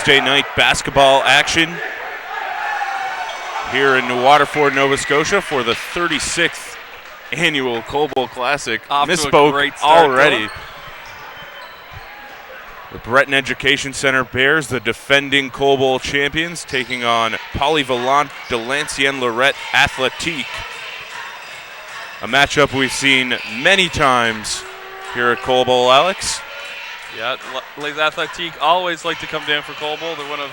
Tuesday night basketball action here in Waterford, Nova Scotia for the 36th annual Coal Bowl Classic. Misspoke already. The Breton Education Centre Bears, the defending Coal Bowl champions, taking on Polyvalent de Lancienne-Lorette Athletique. A matchup we've seen many times here at Coal Bowl, Alex. Yeah, Les Athletique always like to come down for Coal Bowl. They're one of,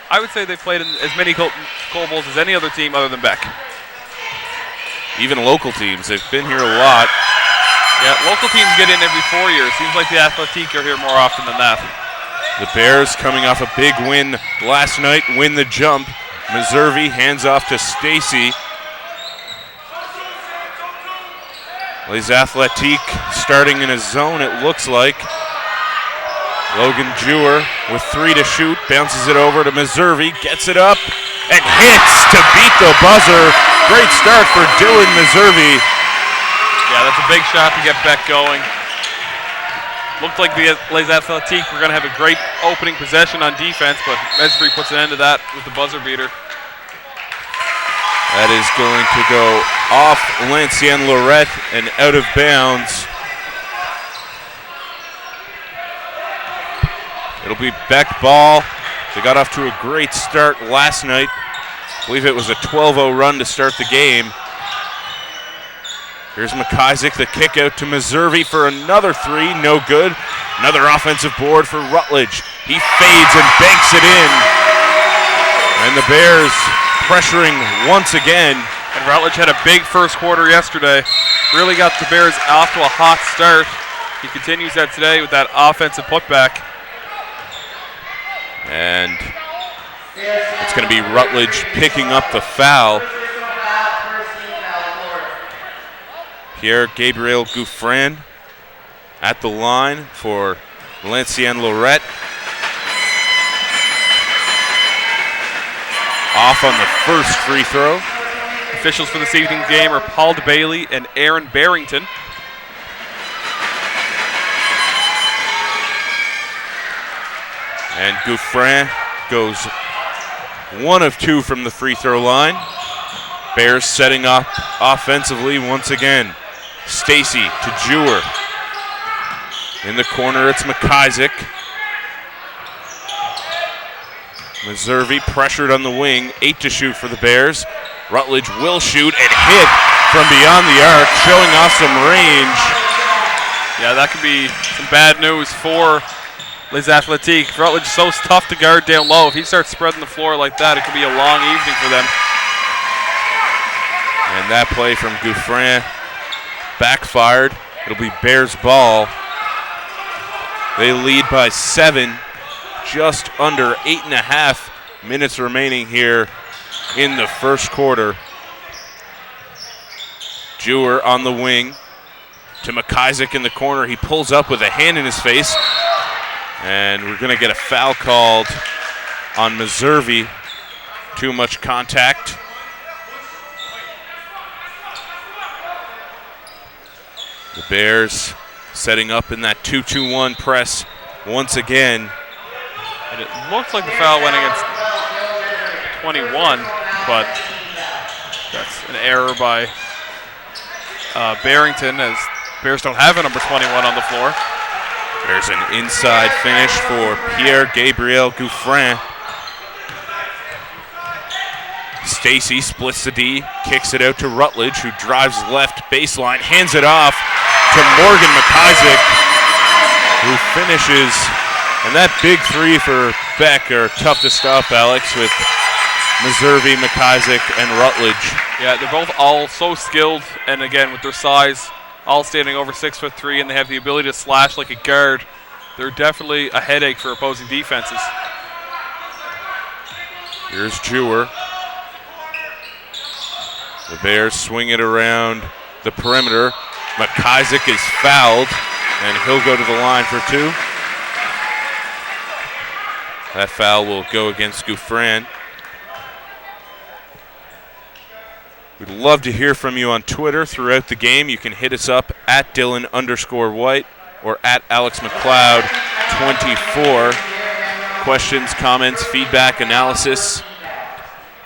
I would say they've played in as many Coal Bowls as any other team other than Beck. Even local teams, they've been here a lot. Yeah, local teams get in every 4 years. Seems like the Athletique are here more often than that. The Bears coming off a big win last night, win the jump. Meservy hands off to Stacy. Les Athletique starting in a zone, it looks like. Logan Jewer with 3 to shoot, bounces it over to Meservy, gets it up, and hits to beat the buzzer. Great start for Dylan Meservy. Yeah, that's a big shot to get Beck going. Looked like the Les Athletique were going to have a great opening possession on defense, but Meservy puts an end to that with the buzzer beater. That is going to go off Lancienne-Lorette and out of bounds. It'll be Beck ball. They got off to a great start last night. I believe it was a 12-0 run to start the game. Here's McIsaac, the kick out to Meservy for another 3, no good. Another offensive board for Rutledge. He fades and banks it in. And the Bears pressuring once again. And Rutledge had a big first quarter yesterday. Really got the Bears off to a hot start. He continues that today with that offensive putback. And it's going to be Rutledge picking up the foul. Pierre-Gabriel Gouffran at the line for Lancienne-Lorette. Off on the first free throw. Officials for this evening's game are Paul DeBailey and Aaron Barrington. And Gouffran goes 1 of 2 from the free throw line. Bears setting up offensively once again. Stacy to Jewer. In the corner, it's McIsaac. Meservy pressured on the wing, 8 to shoot for the Bears. Rutledge will shoot and hit from beyond the arc, showing off some range. Yeah, that could be some bad news for Les Athletique. Rutledge is so tough to guard down low. If he starts spreading the floor like that, it could be a long evening for them. And that play from Gouffran backfired. It'll be Bears ball. They lead by 7. Just under 8.5 minutes remaining here in the first quarter. Jewer on the wing to McIsaac in the corner. He pulls up with a hand in his face. And we're going to get a foul called on Meservy. Too much contact. The Bears setting up in that 2-2-1 press once again. And it looked like the foul went against 21, but that's an error by Barrington, as Bears don't have a number 21 on the floor. There's an inside finish for Pierre-Gabriel Gouffran. Stacy splits the D, kicks it out to Rutledge, who drives left baseline, hands it off to Morgan McIsaac, who finishes. And that big 3 for Beck are tough to stop, Alex, with Meservy, McIsaac, and Rutledge. Yeah, they're both all so skilled, and again, with their size, all standing over 6'3", and they have the ability to slash like a guard. They're definitely a headache for opposing defenses. Here's Jewer. The Bears swing it around the perimeter. McIsaac is fouled, and he'll go to the line for 2. That foul will go against Gouffran. We'd love to hear from you on Twitter throughout the game. You can hit us up at Dylan_White or at Alex McLeod 24. questions, comments, feedback, analysis,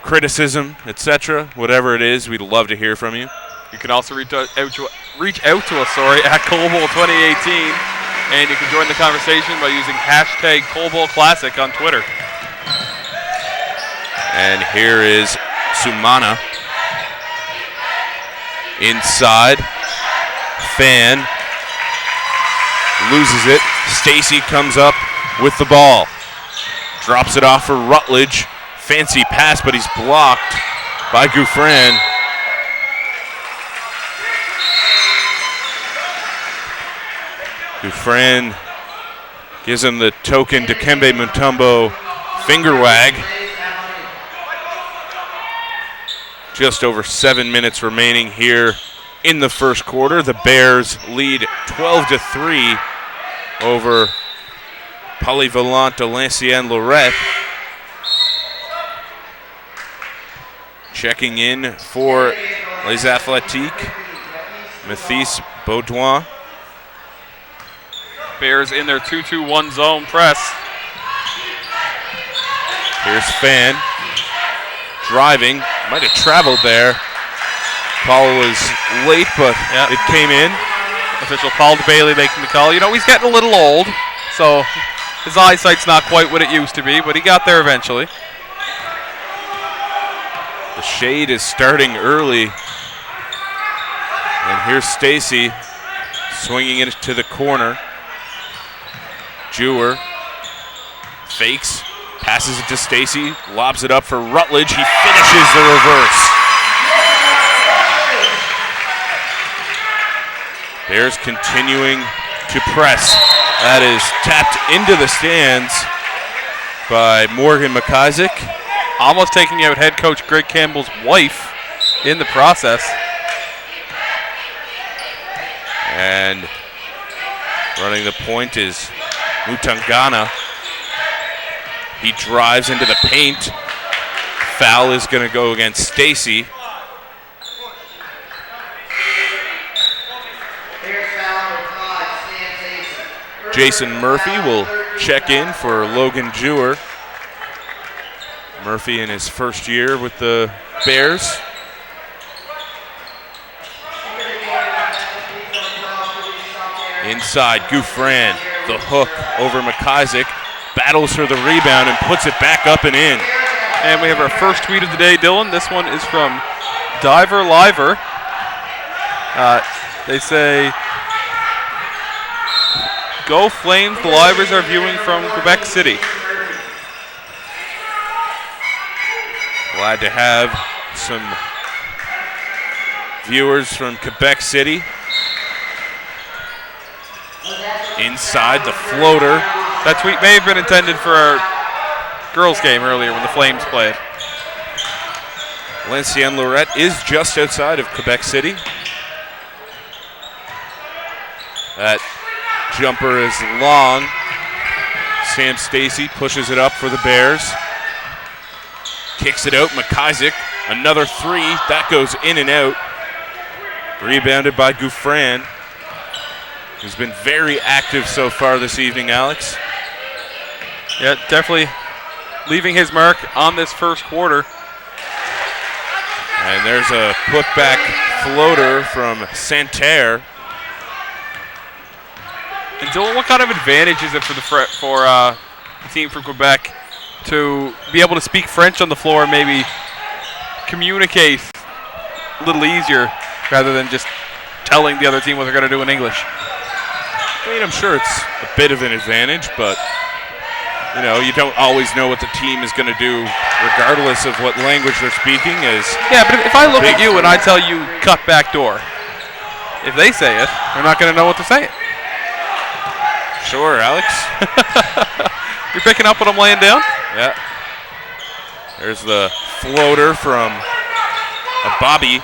criticism, etc. Whatever it is, we'd love to hear from you. You can also reach out to us at Coalbowl 2018, and you can join the conversation by using hashtag Coalbowl Classic on Twitter. And here is Sumana inside. Fan loses it. Stacy comes up with the ball. Drops it off for Rutledge. Fancy pass, but he's blocked by Gouffran. Gouffran gives him the token Dikembe Mutombo finger wag. Just over 7 minutes remaining here in the first quarter. The Bears lead 12-3 over Polyvalente de Lancienne Lorette. Checking in for Les Athletiques, Mathis Baudouin. Bears in their 2-2-1 zone press. Here's Fan driving, might have traveled there. Call was late, but it came in. Official Paul DeBailey making the call. You know, he's getting a little old, so his eyesight's not quite what it used to be, but he got there eventually. The shade is starting early. And here's Stacy swinging it to the corner. Jewer fakes, passes it to Stacy, lobs it up for Rutledge. He finishes the reverse. Bears continuing to press. That is tapped into the stands by Morgan McIsaac. Almost taking out head coach Greg Campbell's wife in the process. And running the point is Mutangana. He drives into the paint. Foul is going to go against Stacy. Jason Murphy will check in for Logan Jewer. Murphy in his first year with the Bears. Inside, Gouffran, the hook over McIsaac, battles for the rebound and puts it back up and in. And we have our first tweet of the day, Dylan. This one is from Diver Liver. They say, "Go Flames, the Livers are viewing from Quebec City." Glad to have some viewers from Quebec City. Inside, the floater. That tweet may have been intended for our girls' game earlier when the Flames played. Lancienne Lorette is just outside of Quebec City. That jumper is long. Sam Stacy pushes it up for the Bears. Kicks it out, McIsaac. Another three. That goes in and out. Rebounded by Gouffran, who's been very active so far this evening, Alex. Yeah, definitely leaving his mark on this first quarter. And there's a putback floater from Santerre. And Dylan, what kind of advantage is it for the team from Quebec to be able to speak French on the floor and maybe communicate a little easier rather than just telling the other team what they're going to do in English? I mean, I'm sure it's a bit of an advantage, but you know, you don't always know what the team is going to do regardless of what language they're speaking. Yeah, but if I look at you and I tell you cut back door, if they say it, they're not going to know what they're saying. Sure, Alex. You're picking up what I'm laying down? Yeah. There's the floater from Bobby.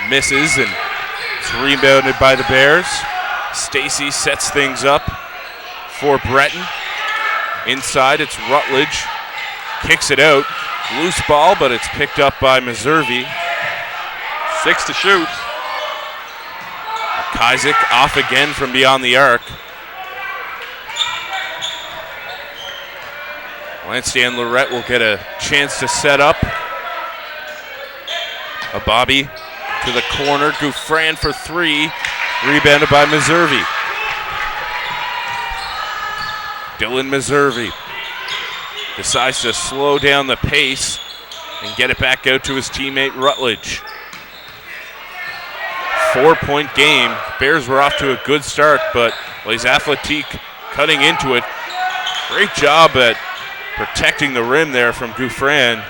Misses, and it's rebounded by the Bears. Stacy sets things up for Breton. Inside, it's Rutledge. Kicks it out. Loose ball, but it's picked up by Meservy. 6 to shoot. McIsaac off again from beyond the arc. Lansdowne Lorette will get a chance to set up. A Bobby to the corner. Gouffran for three. Rebounded by Meservy. Dylan Meservy decides to slow down the pace and get it back out to his teammate Rutledge. 4-point game. Bears were off to a good start, but Les Athletiques cutting into it. Great job at protecting the rim there from Gouffran.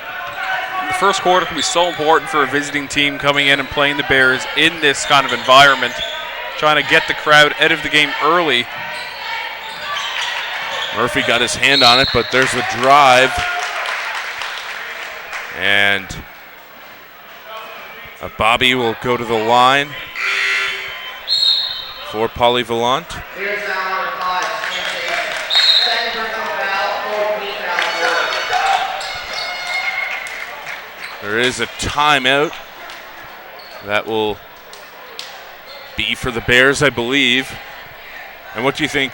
The first quarter can be so important for a visiting team coming in and playing the Bears in this kind of environment, trying to get the crowd out of the game early. Murphy got his hand on it, but there's a drive. And a Bobby will go to the line for Polyvalent. There is a timeout that will be for the Bears, I believe. And what do you think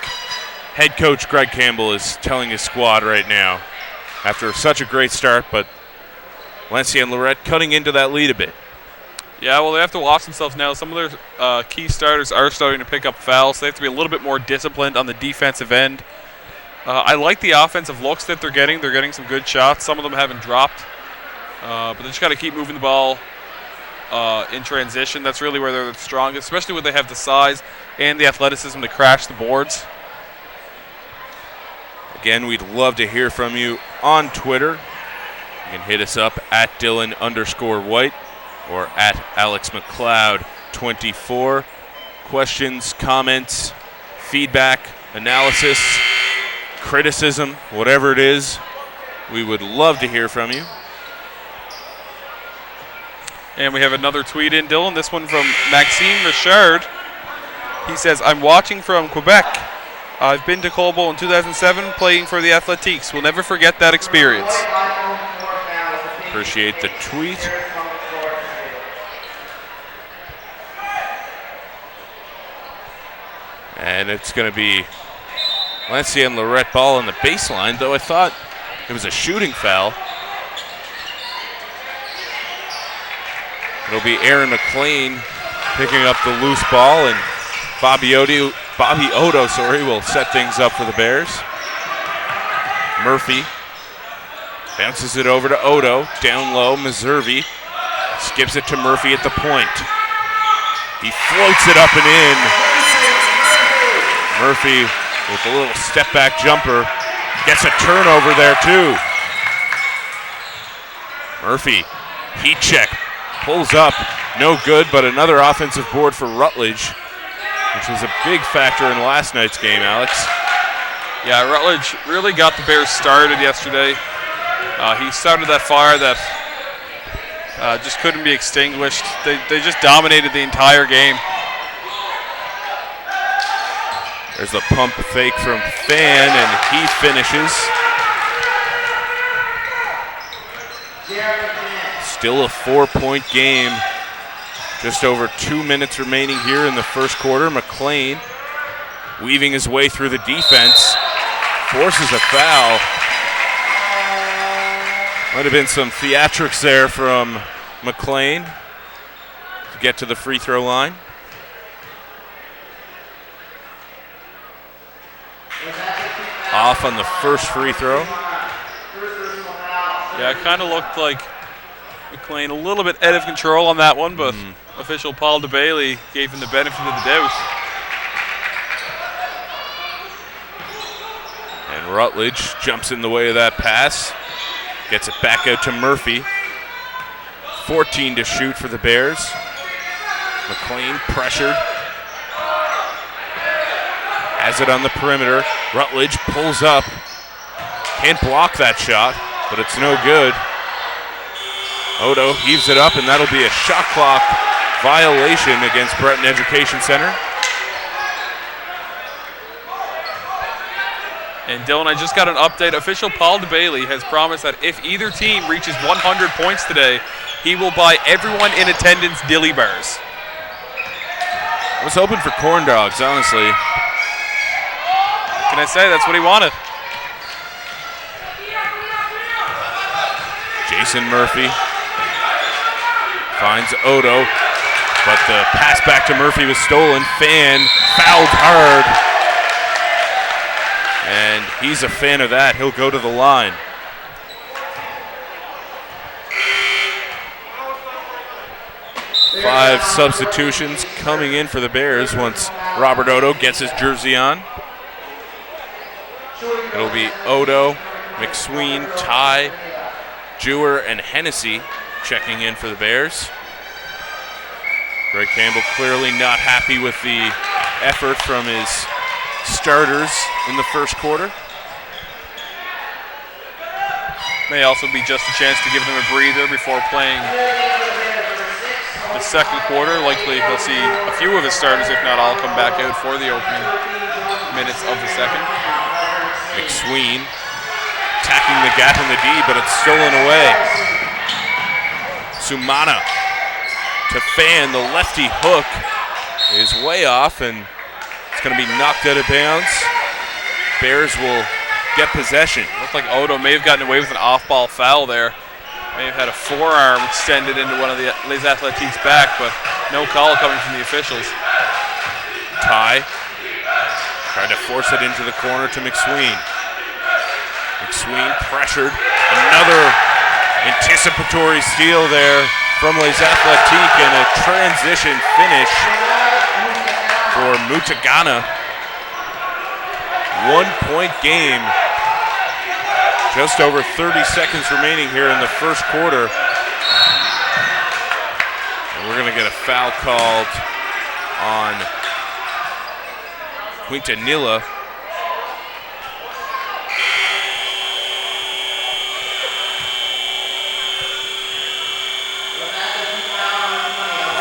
head coach Greg Campbell is telling his squad right now after such a great start, but Lansdowne Lorette cutting into that lead a bit? Yeah, well, they have to watch themselves now. Some of their key starters are starting to pick up fouls. So they have to be a little bit more disciplined on the defensive end. I like the offensive looks that they're getting. They're getting some good shots. Some of them haven't dropped. But they just got to keep moving the ball in transition. That's really where they're the strongest, especially when they have the size and the athleticism to crash the boards. Again, we'd love to hear from you on Twitter. You can hit us up at Dylan_White or at AlexMcLeod24. Questions, comments, feedback, analysis, criticism, whatever it is, we would love to hear from you. And we have another tweet in, Dylan. This one from Maxime Richard. He says, I'm watching from Quebec. I've been to Colbo in 2007 playing for the Athletiques. We'll never forget that experience. Appreciate the tweet. And it's going to be Lansdowne Lorette ball on the baseline, though I thought it was a shooting foul. It'll be Aaron McLean picking up the loose ball, and Bobby Odo will set things up for the Bears. Murphy bounces it over to Odo, down low. Meservy skips it to Murphy at the point. He floats it up and in. Murphy with a little step back jumper gets a turnover there too. Murphy, heat check, pulls up, no good, but another offensive board for Rutledge, which was a big factor in last night's game, Alex. Yeah, Rutledge really got the Bears started yesterday. He started that fire that just couldn't be extinguished. They just dominated the entire game. There's the pump fake from Fan, and he finishes. Still a 4-point game. Just over 2 minutes remaining here in the first quarter. McLean weaving his way through the defense. Forces a foul. Might have been some theatrics there from McLean to get to the free throw line. Off on the first free throw. Yeah, it kind of looked like McLean a little bit out of control on that one, but official Paul DeBailey gave him the benefit of the doubt. And Rutledge jumps in the way of that pass. Gets it back out to Murphy. 14 to shoot for the Bears. McLean pressured. Has it on the perimeter. Rutledge pulls up. Can't block that shot, but it's no good. Odo heaves it up, and that'll be a shot clock violation against Breton Education Centre. And Dylan, I just got an update. Official Paul DeBailey has promised that if either team reaches 100 points today, he will buy everyone in attendance dilly bars. I was hoping for corn dogs, honestly. Can I say that's what he wanted? Jason Murphy finds Odo, but the pass back to Murphy was stolen. Fan fouled hard, and he's a fan of that. He'll go to the line. Five substitutions coming in for the Bears once Robert Odo gets his jersey on. It'll be Odo, McSween, Ty, Jewer, and Hennessy checking in for the Bears. Greg Campbell clearly not happy with the effort from his starters in the first quarter. May also be just a chance to give them a breather before playing the second quarter. Likely he'll see a few of his starters, if not all, come back out for the opening minutes of the second. McSween attacking the gap in the D, but it's stolen away. Sumana to Fan. The lefty hook is way off, and it's going to be knocked out of bounds. Bears will get possession. Looked like Odo may have gotten away with an off-ball foul there. May have had a forearm extended into one of the Les Athletiques' back, but no call coming from the officials. Ty tried to force it into the corner to McSween. McSween pressured. Another anticipatory steal there from Les Athletiques, and a transition finish for Mutagana. 1 point game. Just over 30 seconds remaining here in the first quarter. And we're going to get a foul called on Quintanilla.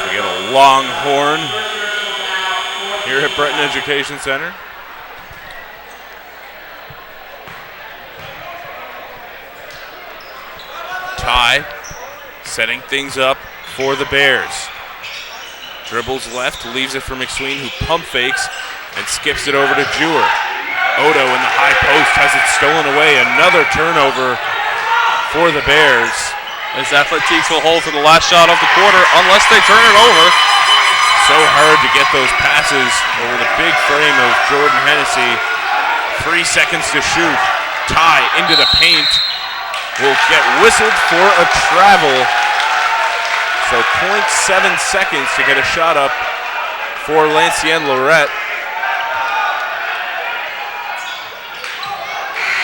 We get a long horn here at Breton Education Centre. Ty setting things up for the Bears. Dribbles left, leaves it for McSween, who pump fakes and skips it over to Jewer. Odo in the high post has it stolen away. Another turnover for the Bears. Les Athletiques will hold for the last shot of the quarter unless they turn it over. So hard to get those passes over the big frame of Jordan Hennessy. 3 seconds to shoot. Ty into the paint. Will get whistled for a travel. So 0.7 seconds to get a shot up for Lancienne Lorette.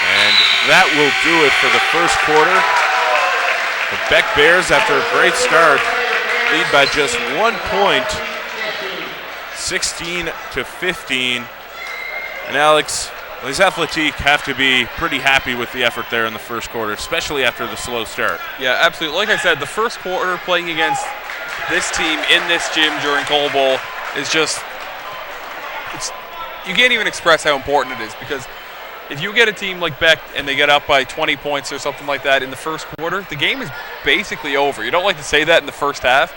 And that will do it for the first quarter. The Beck Bears, after a great start, lead by just 1 point, 16-15. And Alex, Les Athletiques have to be pretty happy with the effort there in the first quarter, especially after the slow start. Yeah, absolutely. Like I said, the first quarter playing against this team in this gym during Cole Bowl is just, you can't even express how important it is, because if you get a team like Beck and they get up by 20 points or something like that in the first quarter, the game is basically over. You don't like to say that in the first half,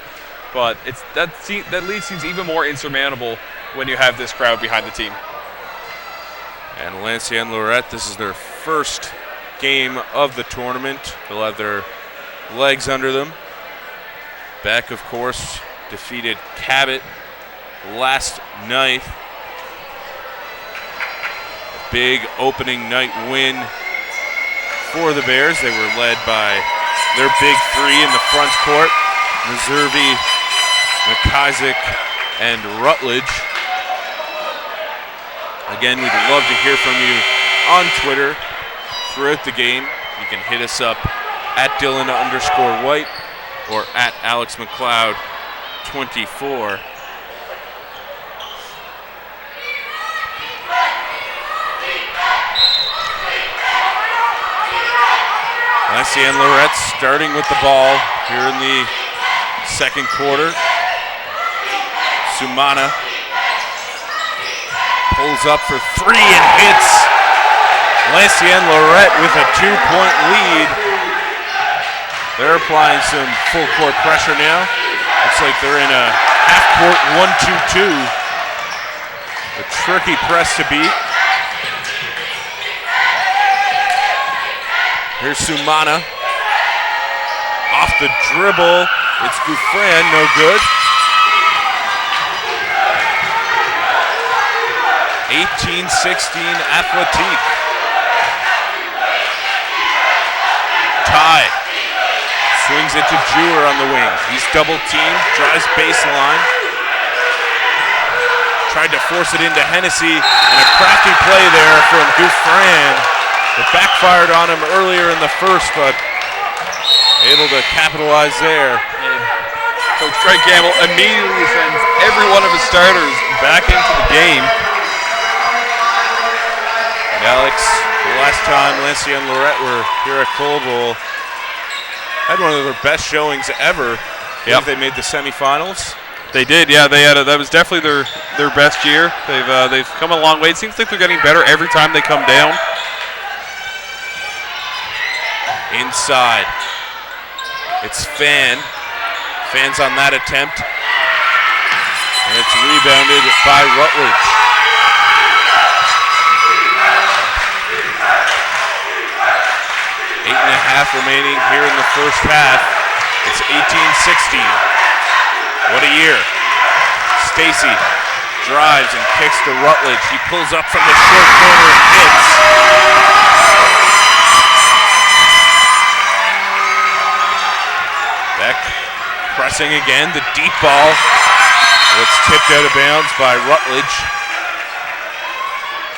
but that lead seems even more insurmountable when you have this crowd behind the team. And Lancienne Lorette, this is their first game of the tournament. They'll have their legs under them. Beck, of course, defeated Cabot last night. A big opening night win for the Bears. They were led by their big three in the front court, Meservey, McIsaac, and Rutledge. Again, we'd love to hear from you on Twitter throughout the game. You can hit us up at Dylan_White or at Alex McLeod 24. Lancienne Lorette starting with the ball here in the second quarter. Sumana pulls up for three and hits. Lancienne Lorette with a 2-point lead. They're applying some full court pressure now. Looks like they're in a half court 1-2-2. A tricky press to beat. Here's Sumana. Off the dribble, it's Gouffran, no good. 18-16 Athletic. Ty swings it to Jewer on the wing. He's double teamed, drives baseline. Tried to force it into Hennessy, and a crafty play there from Gouffran. It backfired on him earlier in the first, but able to capitalize there. And Coach Craig Gamble immediately sends every one of his starters back into the game. And Alex, the last time Lancia and Lorette were here at Coldwell, had one of their best showings ever. Yep. They made the semifinals. They did, yeah. That was definitely their best year. They've come a long way. It seems like they're getting better every time they come down. Inside. It's Fans on that attempt. And it's rebounded by Rutledge. Eight and a half remaining here in the first half. It's 18-16. What a year. Stacy drives and kicks to Rutledge. He pulls up from the short corner and hits. Beck pressing again. The deep ball. It's tipped out of bounds by Rutledge.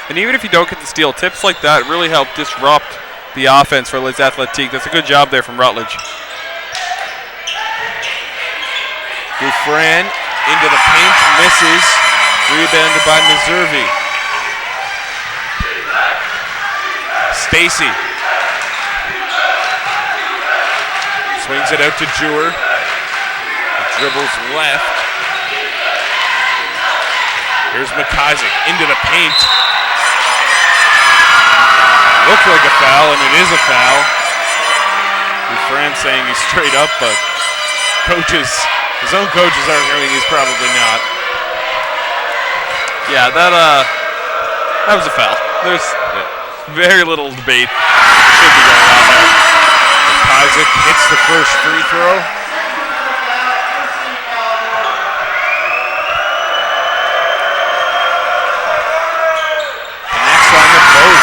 And even if you don't get the steal, tips like that really help disrupt the offense for Les Athletic. That's a good job there from Rutledge. Gouffran into the paint, misses. Rebounded by Meservy. Stacy swings it out to Jewer. Dribbles left. Here's McIsaac into the paint. Looked like a foul, and it is a foul. Gouffran saying he's straight up, but his own coaches are arguing he's probably not. Yeah, that was a foul. There's very little debate. Should be going on there. McIsaac hits the first free throw. Connects on the boat.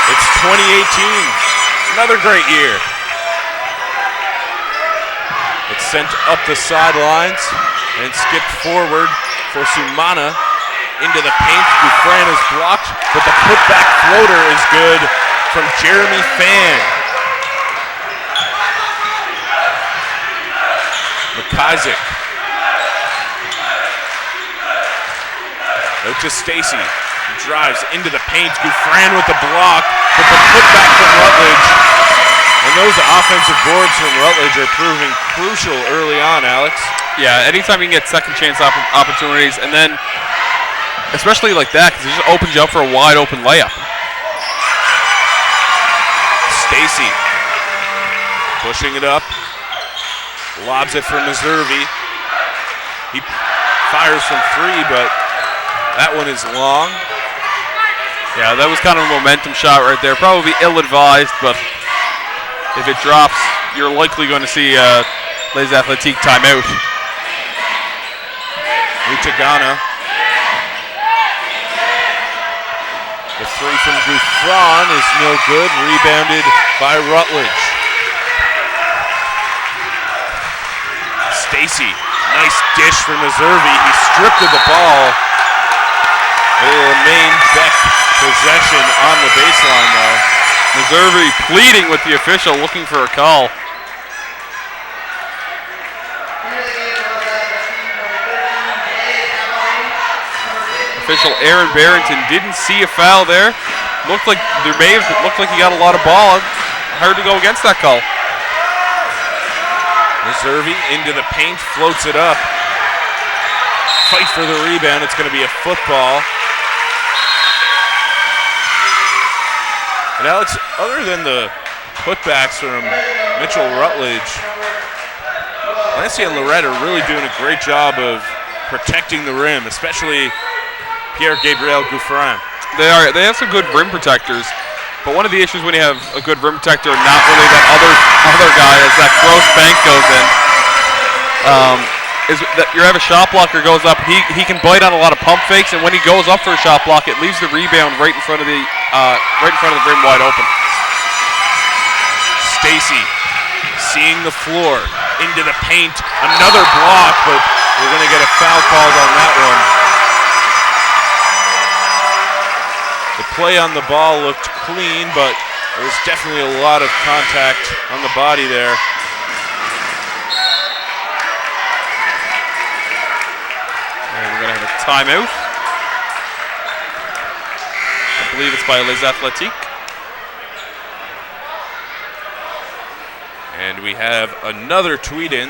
It's 2018. Another great year. It's sent up the sidelines and skipped forward for Sumana into the paint. Gouffran is blocked, but the putback floater is good from Jeremy Fan. McIsaac. Out to Stacy. He drives into the paint. Gouffran with the block, but the putback from Rutledge. And those offensive boards from Rutledge are proving crucial early on, Alex. Yeah, anytime you can get second chance opportunities, and then especially like that, because it just opens you up for a wide open layup. Stacy pushing it up, lobs it for Meservy. He fires from three, but that one is long. Yeah, that was kind of a momentum shot right there. Probably ill-advised, but if it drops, you're likely going to see Les Athletic timeout. Utagana. The three from Gouffran is no good. Rebounded by Rutledge. Stacy, nice dish for Meservy. He stripped of the ball. It will remain Beck possession on the baseline though. Meservy pleading with the official, looking for a call. Official Aaron Barrington didn't see a foul there. Looked like he got a lot of ball. Hard to go against that call. Meservy into the paint, floats it up. Fight for the rebound. It's going to be a football. And Alex, other than the putbacks from Mitchell Rutledge, Lancia and Lorette are really doing a great job of protecting the rim, especially Pierre-Gabriel Gouffran. They have some good rim protectors. But one of the issues when you have a good rim protector, not really that other guy, as that gross bank goes in, is that you have a shot blocker goes up. He can bite on a lot of pump fakes, and when he goes up for a shot block, it leaves the rebound right in front of the rim wide open. Stacy seeing the floor into the paint, another block, but we're going to get a foul called on that one. The play on the ball looked clean, but there was definitely a lot of contact on the body there. And we're going to have a timeout. I believe it's by Les Athletiques. And we have another tweet in,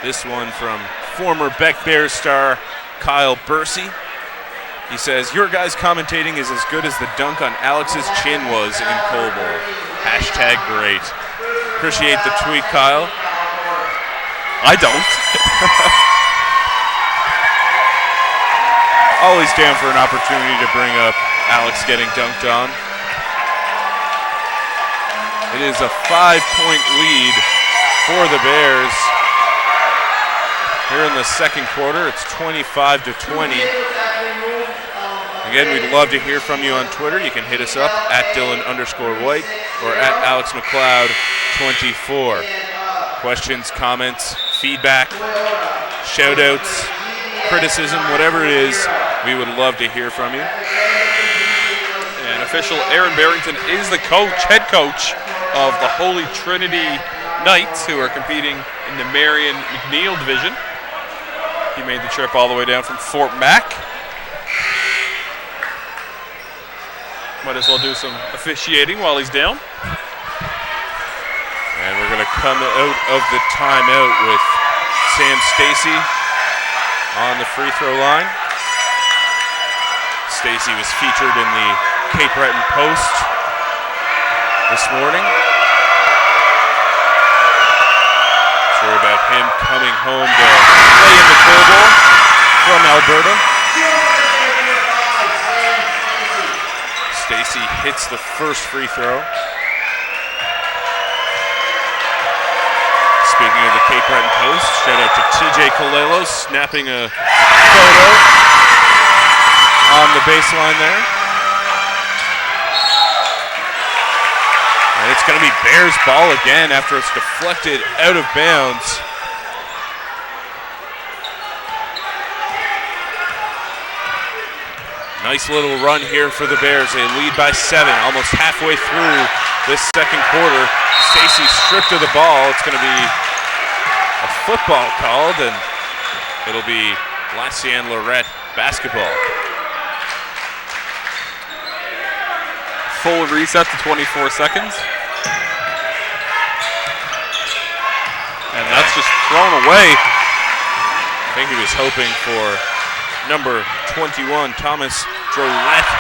this one from former Beck Bears star Kyle Bursey. He says, your guys' commentating is as good as the dunk on Alex's chin was in Cole Bowl. Hashtag great. Appreciate the tweet, Kyle. I don't. Always down for an opportunity to bring up Alex getting dunked on. It is a 5-point lead for the Bears. Here in the second quarter, it's 25-20. Again, we'd love to hear from you on Twitter. You can hit us up at Dylan_White or at AlexMcLeod24. Questions, comments, feedback, shout-outs, criticism, whatever it is, we would love to hear from you. And official Aaron Barrington is the head coach of the Holy Trinity Knights, who are competing in the Marion McNeil division. He made the trip all the way down from Fort Mac. Might as well do some officiating while he's down. And we're going to come out of the timeout with Sam Stacy on the free throw line. Stacy was featured in the Cape Breton Post this morning. Sure about him coming home to play in the Cole Bowl from Alberta. Stacy hits the first free throw. Speaking of the Cape Breton Post, shout out to TJ Colello snapping a photo on the baseline there. And it's going to be Bears ball again after it's deflected out of bounds. Nice little run here for the Bears. They lead by 7, almost halfway through this second quarter. Stacy stripped of the ball. It's going to be a football called, and it'll be Lancienne Lorette basketball. Full reset to 24 seconds. And that's just thrown away. I think he was hoping for number 21, Thomas Drolette,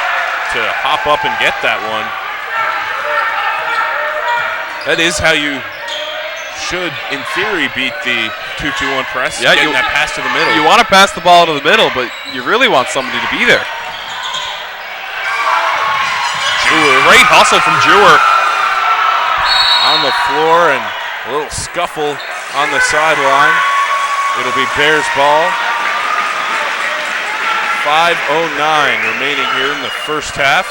to hop up and get that one. That is how you should, in theory, beat the 2-2-1 press. Yeah, getting that pass to the middle. You want to pass the ball to the middle, but you really want somebody to be there. Jewer. Great hustle from Jewer. On the floor and a little scuffle on the sideline. It'll be Bears ball. 5:09 remaining here in the first half.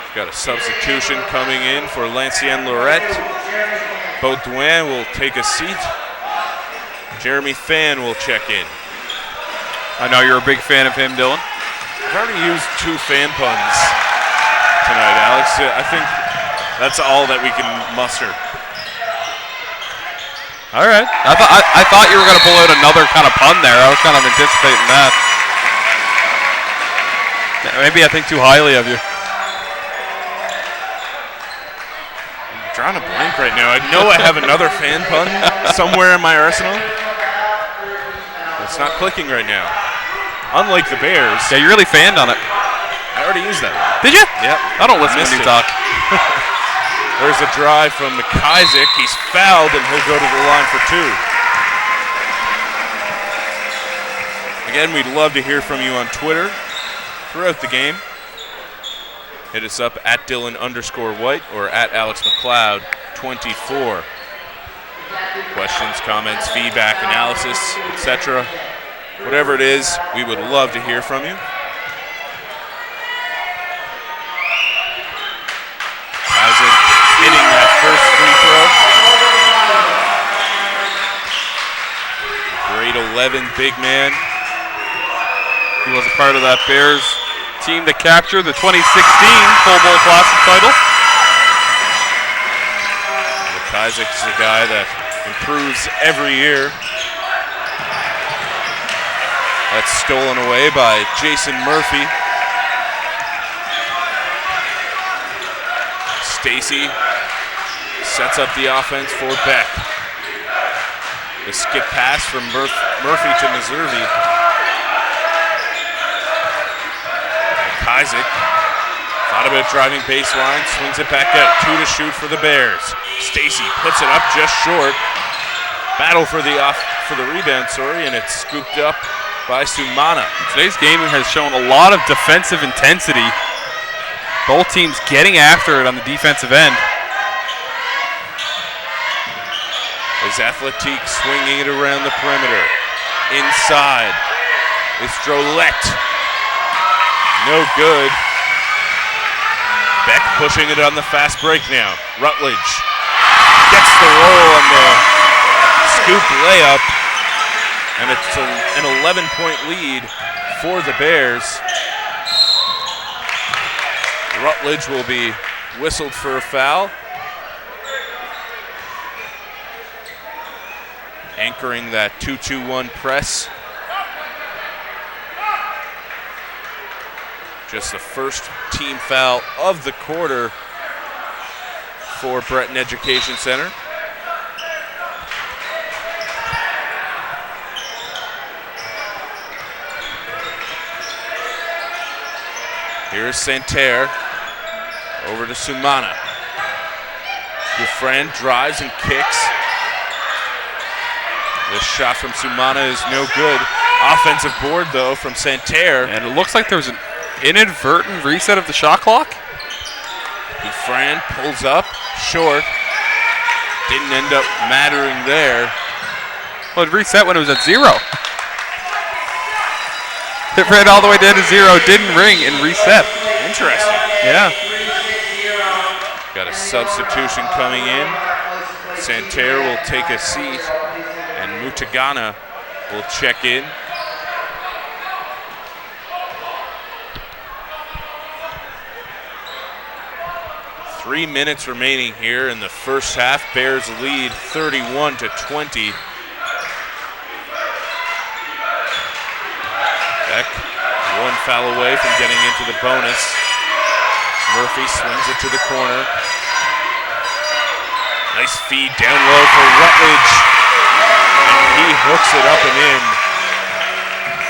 We've got a substitution coming in for Lancienne Lorette. Baudouin will take a seat. Jeremy Fan will check in. I know you're a big fan of him, Dylan. I've already used 2 fan puns tonight, Alex. I think that's all that we can muster. All right. I thought you were going to pull out another kind of pun there. I was kind of anticipating that. Maybe I think too highly of you. I'm drawing a blank right now. I know I have another fan pun somewhere in my arsenal. It's not clicking right now. Unlike the Bears. Yeah, you really fanned on it. I already used that. Did you? Yep. I don't listen when you talk. There's a drive from McIsaac. He's fouled, and he'll go to the line for 2. Again, we'd love to hear from you on Twitter. throughout the game. Hit us up at Dylan_White or at Alex McLeod 24. Questions, comments, feedback, analysis, etc. Whatever it is, we would love to hear from you. Isaac hitting that first free throw. Grade 11 big man. He was a part of that Bears team that captured the 2016 Full Bowl Classic title. Isaac is a guy that improves every year. That's stolen away by Jason Murphy. Stacy sets up the offense for Beck. The skip pass from Murphy to Meservy. Isaac thought about driving baseline, swings it back out. 2 to shoot for the Bears. Stacy puts it up just short. Battle for the rebound, and it's scooped up by Sumana. Today's game has shown a lot of defensive intensity. Both teams getting after it on the defensive end. Is Athletic swinging it around the perimeter. Inside is Drolette. No good. Beck pushing it on the fast break now. Rutledge gets the roll on the scoop layup, and it's an 11-point lead for the Bears. Rutledge will be whistled for a foul. Anchoring that 2-2-1 press. Just the first team foul of the quarter for Breton Education Centre. Here's Santerre over to Sumana. Dufresne drives and kicks. The shot from Sumana is no good. Offensive board, though, from Santerre. And it looks like there's an inadvertent reset of the shot clock. Dufresne pulls up, short. Didn't end up mattering there. Well, it reset when it was at 0. It ran all the way down to 0, didn't ring, and reset. Interesting. Yeah. Got a substitution coming in. Santerre will take a seat, and Mutagana will check in. Three minutes remaining here in the first half. Bears lead 31-20. Beck, one foul away from getting into the bonus. Murphy swings it to the corner. Nice feed down low for Rutledge. And he hooks it up and in.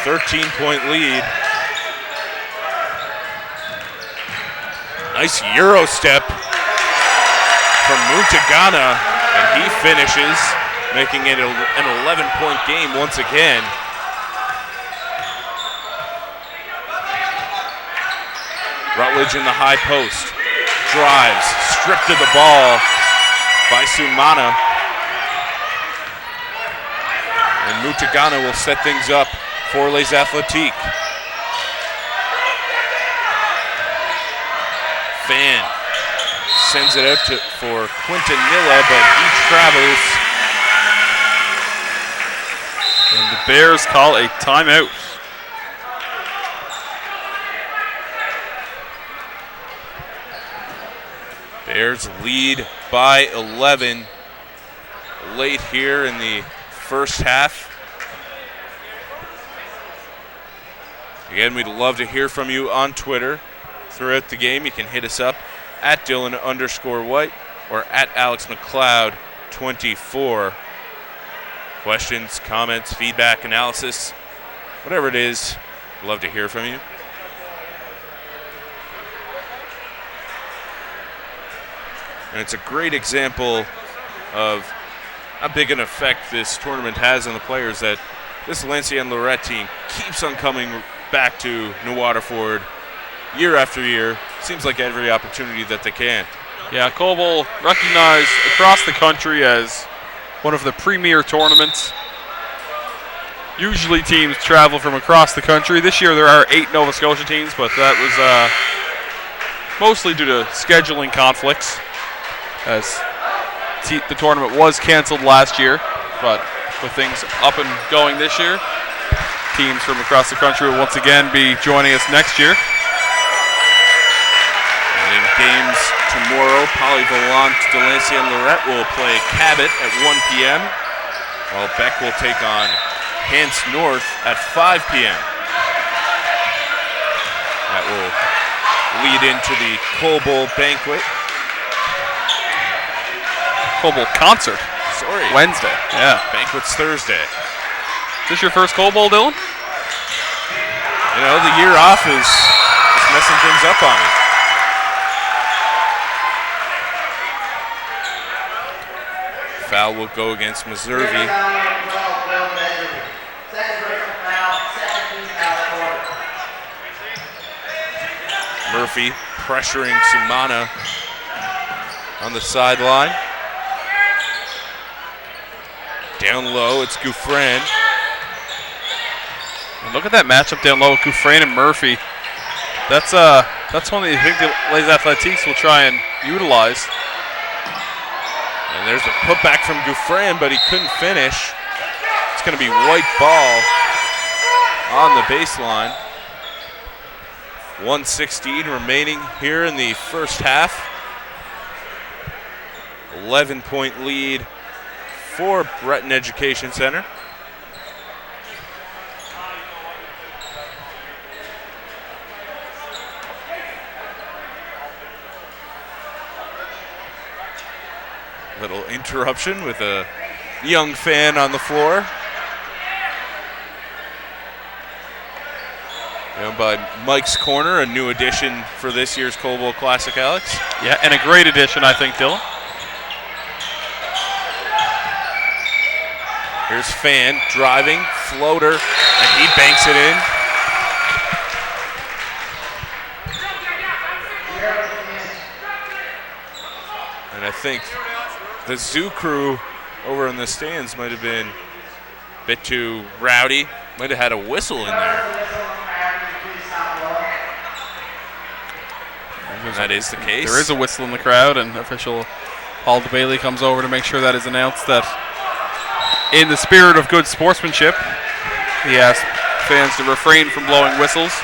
13-point lead. Nice Euro step from Mutagana, and he finishes, making it an 11-point game once again. Rutledge in the high post. Drives, stripped of the ball by Sumana. And Mutagana will set things up for Les Athletiques. Fan sends it out for Quintanilla, but he travels. And the Bears call a timeout. Bears lead by 11 late here in the first half. Again, we'd love to hear from you on Twitter. Throughout the game, you can hit us up at Dylan_White or at Alex McLeod 24. Questions, comments, feedback, analysis, whatever it is, we'd love to hear from you. And it's a great example of how big an effect this tournament has on the players, that this Lancienne Lorette team keeps on coming back to New Waterford year after year. Seems like every opportunity that they can. Yeah, Coble recognized across the country as one of the premier tournaments. Usually teams travel from across the country. This year there are 8 Nova Scotia teams, but that was mostly due to scheduling conflicts, as the tournament was canceled last year. But with things up and going this year, teams from across the country will once again be joining us next year. And in games tomorrow, Polyvalent, Delancey, and Lorette will play Cabot at 1 p.m., while Beck will take on Hants North at 5 p.m. That will lead into the Coal Bowl banquet. Coal Bowl concert. Sorry. Wednesday. Yeah. Banquet's Thursday. Is this your first Coal Bowl, Dylan? You know, the year off is just messing things up on me. Foul will go against Missouri. Murphy pressuring Sumana on the sideline. Down low, it's Gouffran. And look at that matchup down low with Gouffran and Murphy. That's one that you think the Les Athletiques will try and utilize. And there's a putback from Gouffran, but he couldn't finish. It's going to be white ball on the baseline. 1:16 remaining here in the first half. 11-point lead for Breton Education Centre. Little interruption with a young fan on the floor. Down by Mike's Corner, a new addition for this year's Coal Bowl Classic, Alex. Yeah, and a great addition, I think, Dylan. Here's Fan driving, floater, and he banks it in. And I think the Zoo crew over in the stands might have been a bit too rowdy. Might have had a whistle in there. And that is the case. There is a whistle in the crowd, and official Paul DeBailey comes over to make sure that is announced, that in the spirit of good sportsmanship, he asked fans to refrain from blowing whistles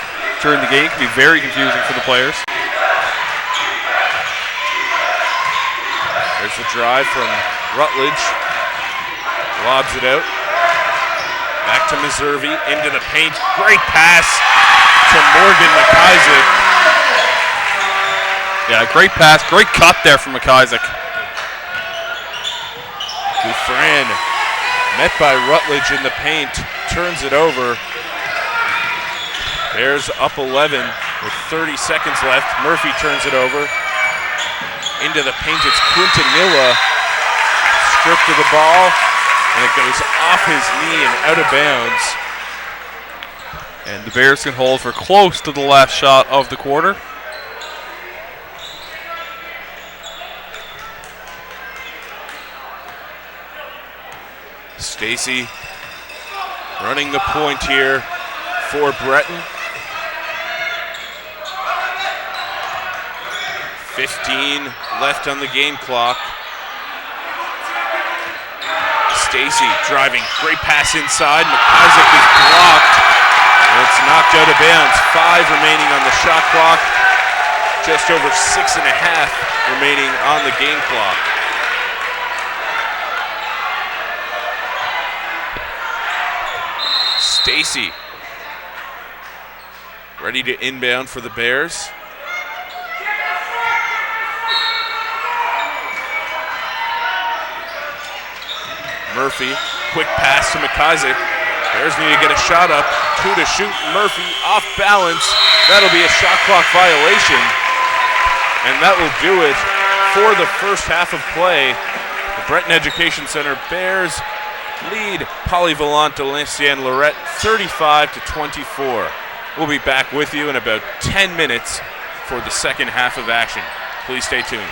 during the game. It can be very confusing for the players. There's the drive from Rutledge. Lobs it out. Back to Meservey, into the paint. Great pass to Morgan McIsaac. Yeah, great pass. Great cut there from McIsaac. Gouffran met by Rutledge in the paint. Turns it over. Bears up 11 with 30 seconds left. Murphy turns it over. Into the paint, it's Quintanilla. Stripped of the ball, and it goes off his knee and out of bounds. And the Bears can hold for close to the last shot of the quarter. Stacy running the point here for Breton. 15 left on the game clock. Stacy driving, great pass inside. McIsaac is blocked, and it's knocked out of bounds. 5 remaining on the shot clock. Just over 6.5 remaining on the game clock. Stacy ready to inbound for the Bears. Murphy, quick pass to McIsaac. Bears need to get a shot up. 2 to shoot. Murphy off balance. That'll be a shot clock violation. And that will do it for the first half of play. The Breton Education Centre Bears lead Polyvalent de Lancienne Lorette 35-24. We'll be back with you in about 10 minutes for the second half of action. Please stay tuned.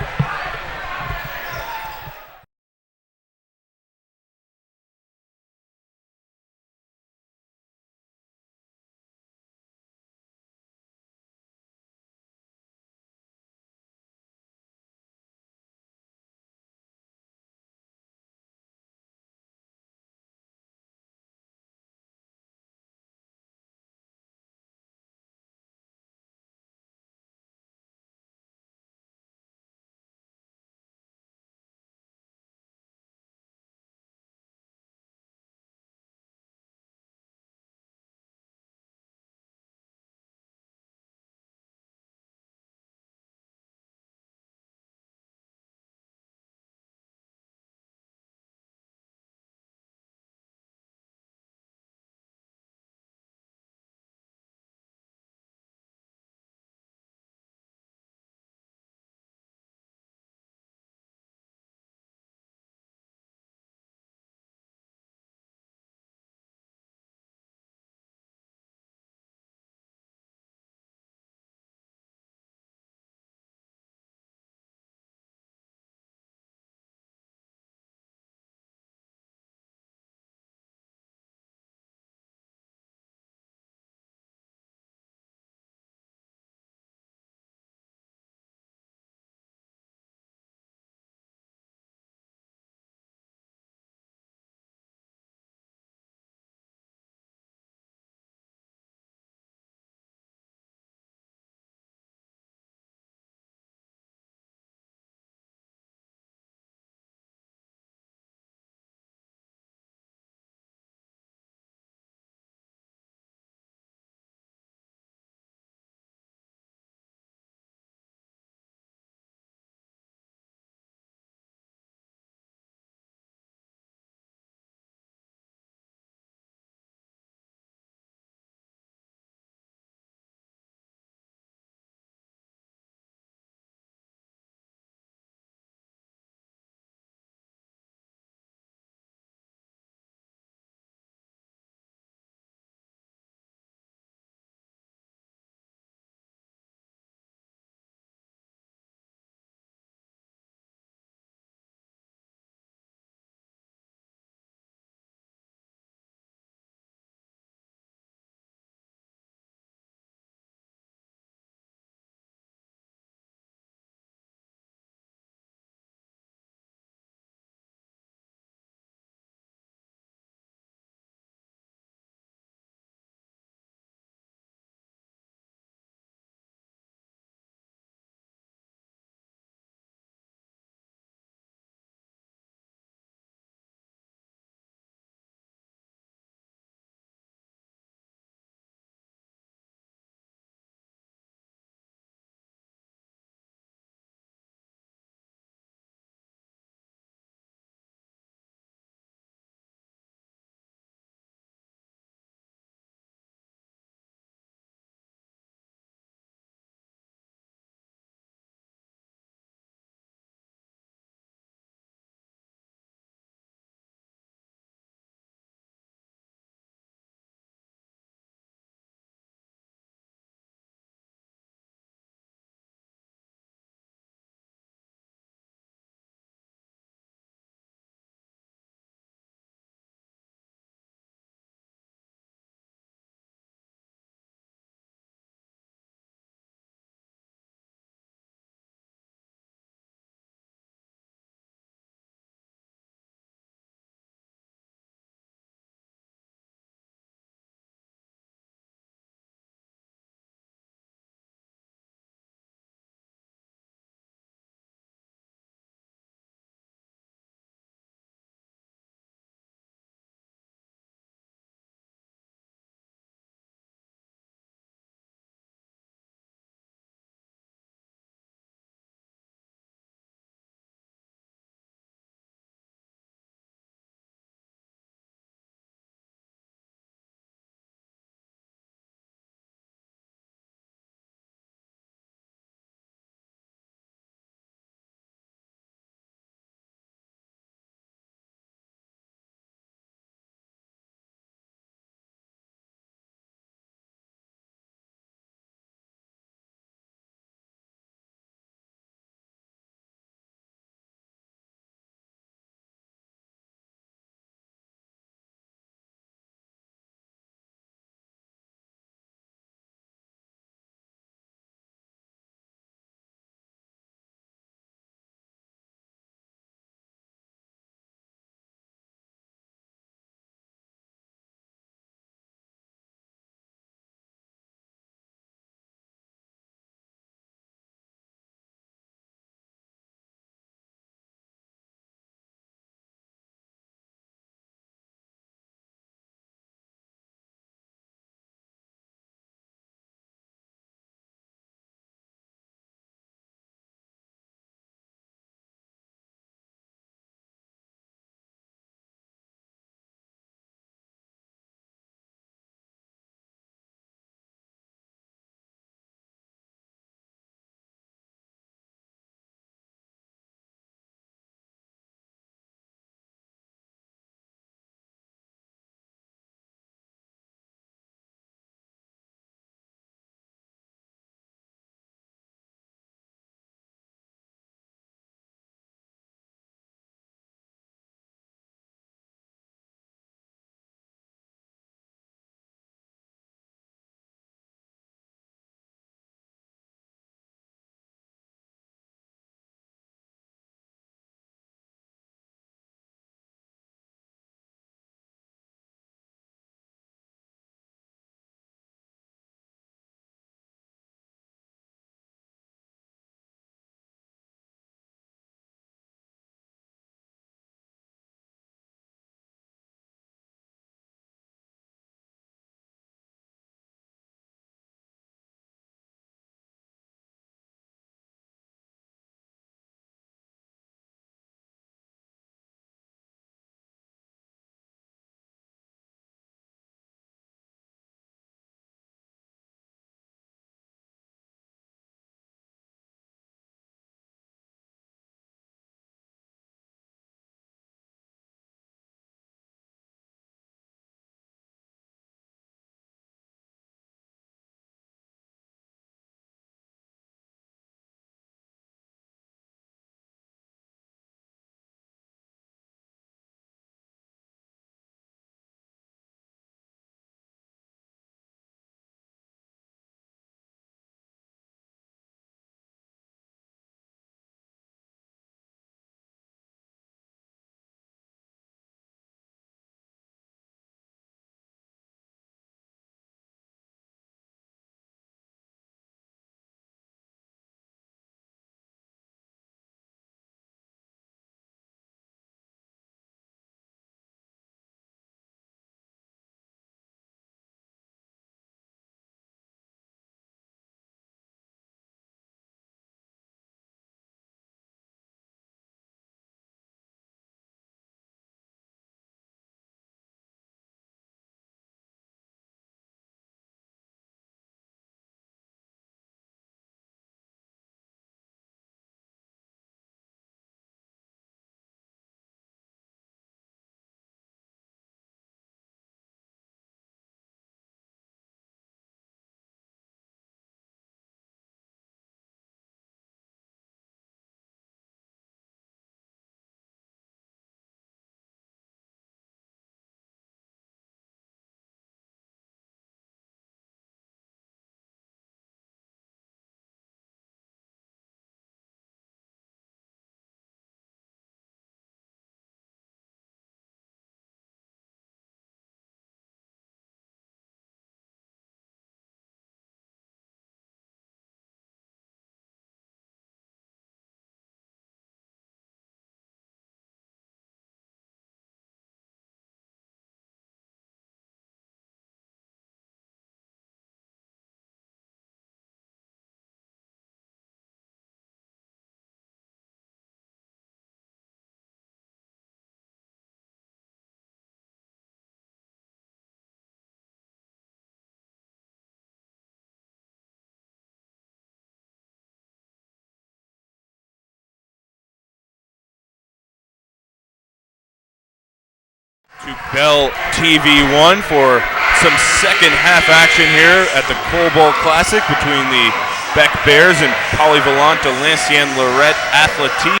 to Bell TV1 for some second half action here at the Cole Bowl Classic between the Beck Bears and Polyvalent de Lancienne Lorette Athletique.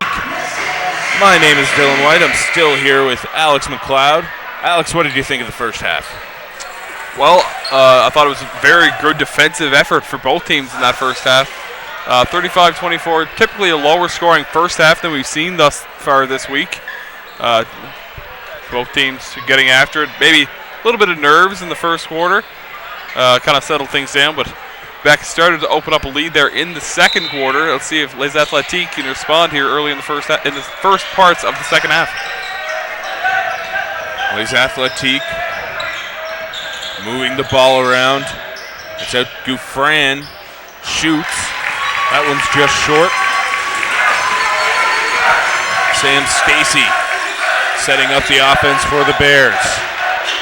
My name is Dylan White. I'm still here with Alex McLeod. Alex, what did you think of the first half? Well, I thought it was a very good defensive effort for both teams in that first half. 35-24, typically a lower scoring first half than we've seen thus far this week. Both teams getting after it. Maybe a little bit of nerves in the first quarter. Kind of settled things down, but Beck started to open up a lead there in the second quarter. Let's see if Les Athletiques can respond here early in the first parts of the second half. Les Athletiques moving the ball around. It's out. Gouffran shoots. That one's just short. Sam Stacy setting up the offense for the Bears.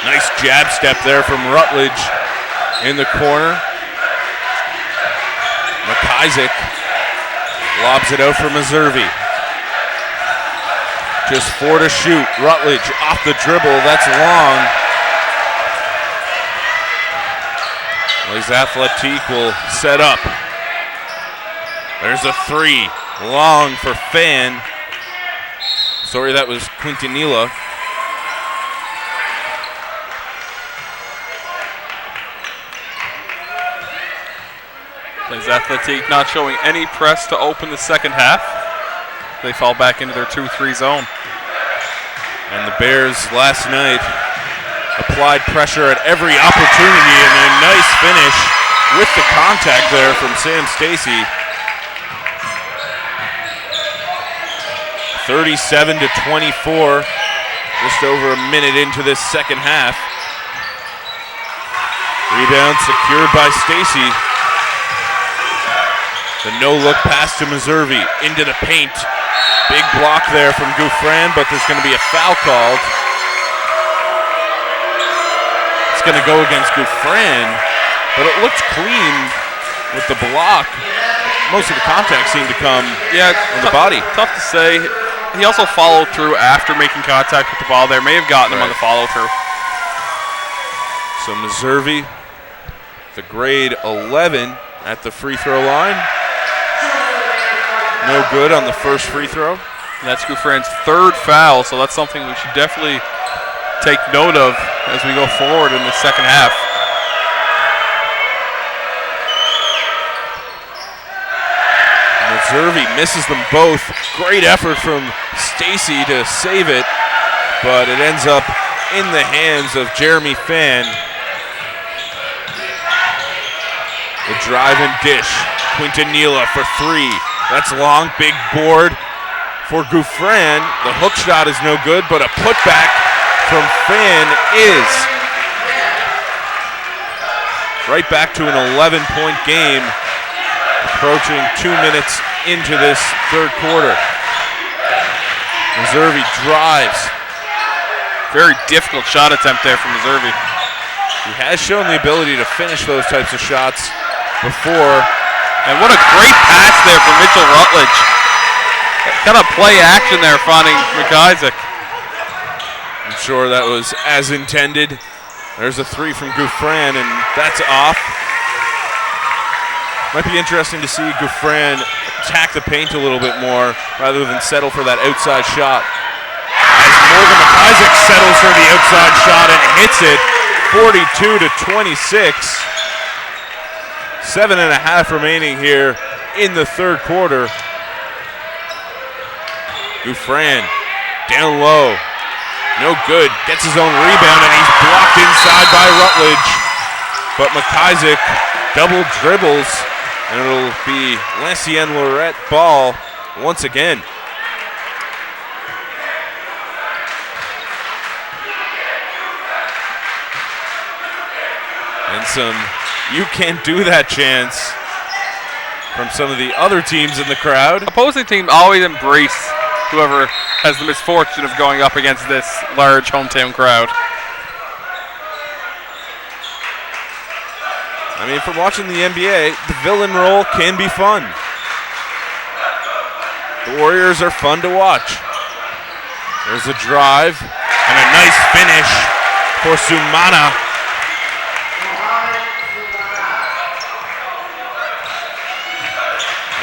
Nice jab step there from Rutledge in the corner. McIsaac lobs it out for Meservey. Just 4 to shoot. Rutledge off the dribble. That's long. Les Athletiques will set up. There's a 3. Long for Fan. Sorry, that was Quintanilla. Les Athletiques not showing any press to open the second half. They fall back into their 2-3 zone. And the Bears last night applied pressure at every opportunity, and a nice finish with the contact there from Sam Stacy. 37-24, just over a minute into this second half. Rebound secured by Stacy. The no-look pass to Meservey into the paint. Big block there from Gouffran, but there's going to be a foul called. It's going to go against Gouffran, but it looked clean with the block. Most of the contact seemed to come on the body. Tough to say. He also followed through after making contact with the ball there. May have gotten him on the follow-through. So Meservey, the grade 11 at the free throw line. No good on the first free throw. And that's Gouffran's third foul, so that's something we should definitely take note of as we go forward in the second half. Meservey misses them both. Great effort from Stacy to save it, but it ends up in the hands of Jeremy Fan. The drive and dish. Quintanilla for 3. That's long, big board for Gouffran. The hook shot is no good, but a putback from Fan is. Right back to an 11-point game, approaching 2 minutes into this third quarter. Meservey drives. Very difficult shot attempt there from Meservey. He has shown the ability to finish those types of shots before. And what a great pass there from Mitchell Rutledge. Kind of play action there, finding McIsaac. I'm sure that was as intended. There's a 3 from Gouffran, and that's off. Might be interesting to see Gouffran attack the paint a little bit more rather than settle for that outside shot. As Morgan McIsaac settles for the outside shot and hits it, 42-26. 7.5 remaining here in the third quarter. Gouffran down low. No good. Gets his own rebound, and he's blocked inside by Rutledge. But McIsaac double dribbles, and it'll be Lancienne Lorette ball once again. And some "you can't do that" chants from some of the other teams in the crowd. Opposing team always embrace whoever has the misfortune of going up against this large hometown crowd. I mean, from watching the NBA, the villain role can be fun. The Warriors are fun to watch. There's a drive and a nice finish for Sumana.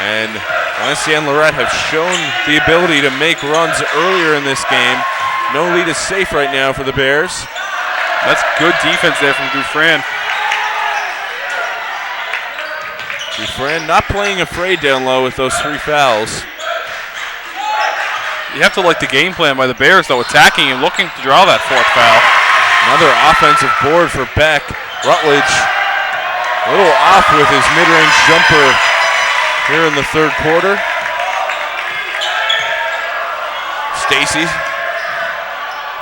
And Valenciennes Lorette have shown the ability to make runs earlier in this game. No lead is safe right now for the Bears. That's good defense there from Dufresne. Dufresne not playing afraid down low with those 3 fouls. You have to like the game plan by the Bears, though, attacking and looking to draw that 4th foul. Another offensive board for Beck. Rutledge a little off with his mid-range jumper here in the 3rd quarter. Stacy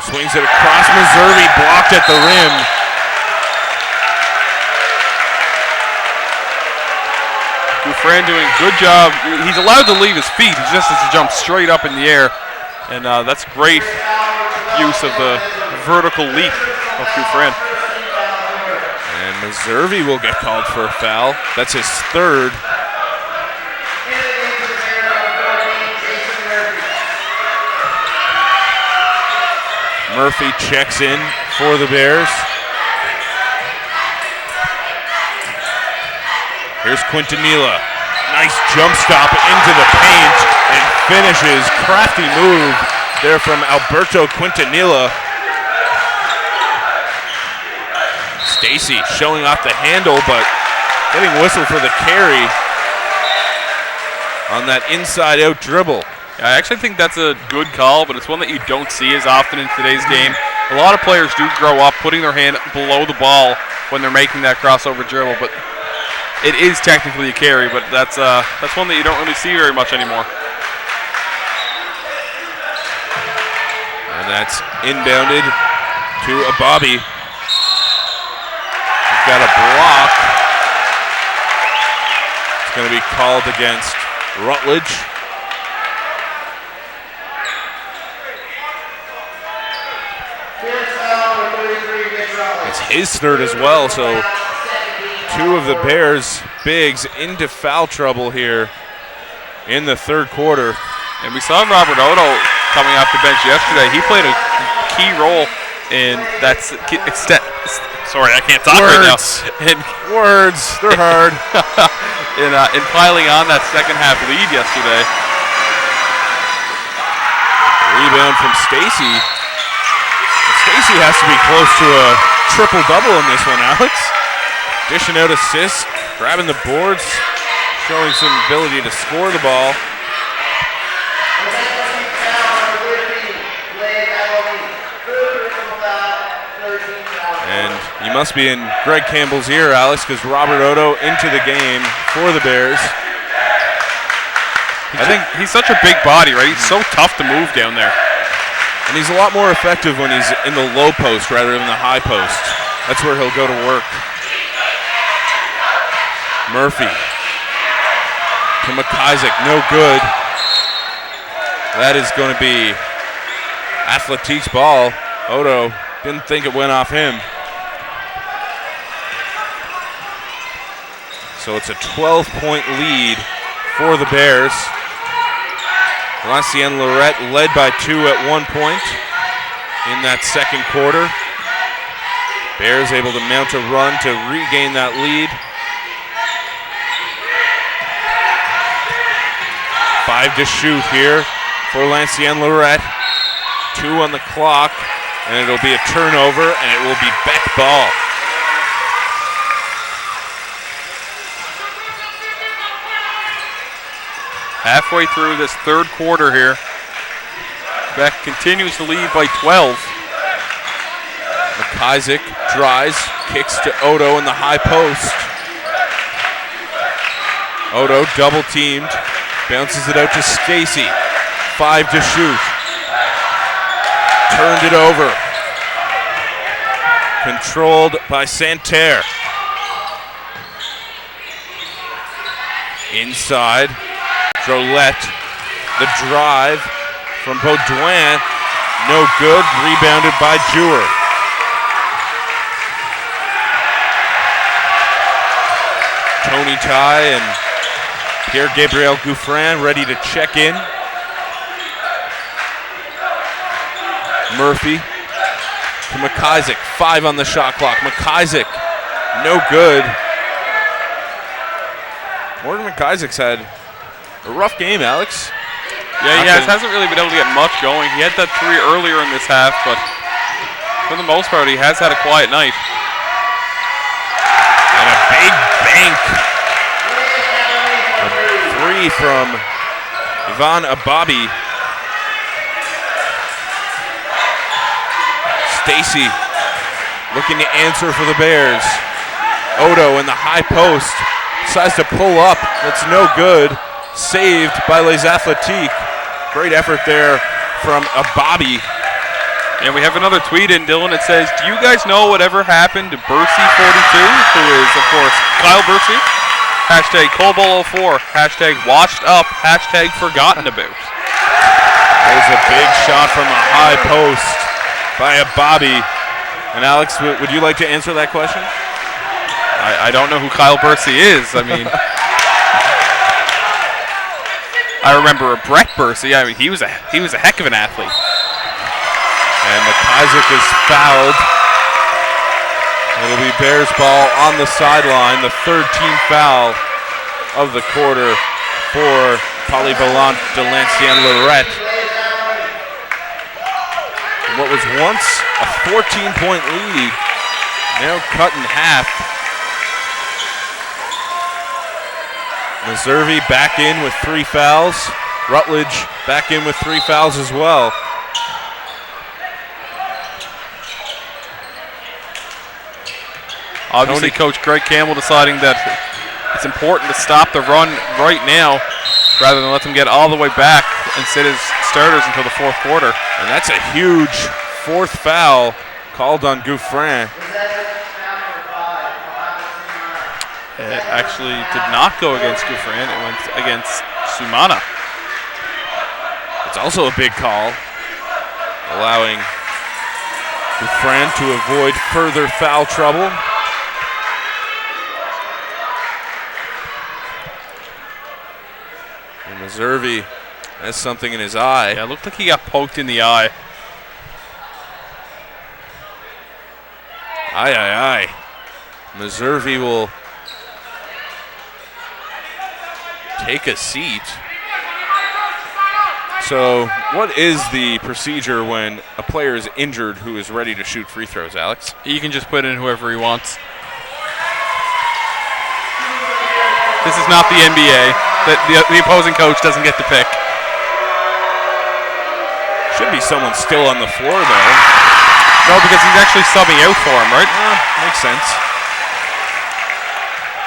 swings it across Missouri, blocked at the rim. Dufresne doing a good job. He's allowed to leave his feet. He just has to jump straight up in the air. And that's great use of the vertical leap of Dufresne. And Missouri will get called for a foul. That's his 3rd. Murphy checks in for the Bears. Here's Quintanilla. Nice jump stop into the paint and finishes. Crafty move there from Alberto Quintanilla. Stacy showing off the handle, but getting whistled for the carry on that inside-out dribble. I actually think that's a good call, but it's one that you don't see as often in today's game. A lot of players do grow up putting their hand below the ball when they're making that crossover dribble, but it is technically a carry, but that's one that you don't really see very much anymore. And that's inbounded to a Bobby. He's got a block. It's going to be called against Rutledge. It's his 3rd as well, so 2 of the Bears' bigs into foul trouble here in the 3rd quarter. And we saw Robert Odo coming off the bench yesterday. He played a key role in that. Sorry, I can't talk right now. Words, they're hard. in piling on that 2nd half lead yesterday. Rebound from Stacy. Stacy has to be close to a triple-double in this one, Alex. Dishing out assists, grabbing the boards, showing some ability to score the ball. And you must be in Greg Campbell's ear, Alex, because Robert Odo into the game for the Bears. I think he's such a big body, right? He's so tough to move down there. And he's a lot more effective when he's in the low post rather than the high post. That's where he'll go to work. Murphy to McIsaac, no good. That is going to be Athletique's ball. Odo didn't think it went off him. So it's a 12-point lead for the Bears. Valenciennes Lorette led by 2 at one point in that 2nd quarter. Bears able to mount a run to regain that lead. 5 to shoot here for Valenciennes Lorette. 2 on the clock, and it'll be a turnover, and it will be Beck ball. Halfway through this 3rd quarter here, Beck continues to lead by 12. McIsaac drives, kicks to Odo in the high post. Odo double teamed, bounces it out to Stacy. 5 to shoot. Turned it over. Controlled by Santerre. Inside. Drolette, the drive from Baudouin, no good, rebounded by Jewer. Tony Ty and Pierre-Gabriel Gouffran ready to check in. Murphy to McIsaac. 5 on the shot clock. McIsaac, no good. Morgan McIsaac's had a rough game, Alex. Yeah, he hasn't really been able to get much going. He had that 3 earlier in this half, but for the most part, he has had a quiet night. And a big bank. A 3 from Ivan Ababi. Stacy looking to answer for the Bears. Odo in the high post. Decides to pull up. That's no good. Saved by Les Athletiques. Great effort there from Ababi. And we have another tweet in, Dylan. It says, do you guys know whatever happened to Bursey42, who is, of course, Kyle Bursey? Hashtag Colball04. Hashtag washed up. Hashtag forgotten about. There's a big shot from a high post by Ababi. And Alex, would you like to answer that question? I don't know who Kyle Bursey is. I mean, I remember a Brett Bursey. I mean, he was a heck of an athlete. And McIsaac is fouled. It'll be Bears ball on the sideline. The third team foul of the quarter for Polyvalent de Lancienne Lorette. What was once a 14-point lead, now cut in half. Meservey back in with 3 fouls. Rutledge back in with 3 fouls as well. Obviously, Coach Greg Campbell deciding that it's important to stop the run right now rather than let them get all the way back and sit as starters until the 4th quarter. And that's a huge 4th foul called on Gouffrin. It actually did not go against Gouffrin. It went against Sumana. It's also a big call, allowing Gouffrin to avoid further foul trouble. And Meservey has something in his eye. Yeah, it looked like he got poked in the eye. Aye. Meservey will take a seat. So, what is the procedure when a player is injured who is ready to shoot free throws, Alex? He can just put in whoever he wants. This is not the NBA. The opposing coach doesn't get to pick. Should be someone still on the floor, though. No, because he's actually subbing out for him, right? Makes sense.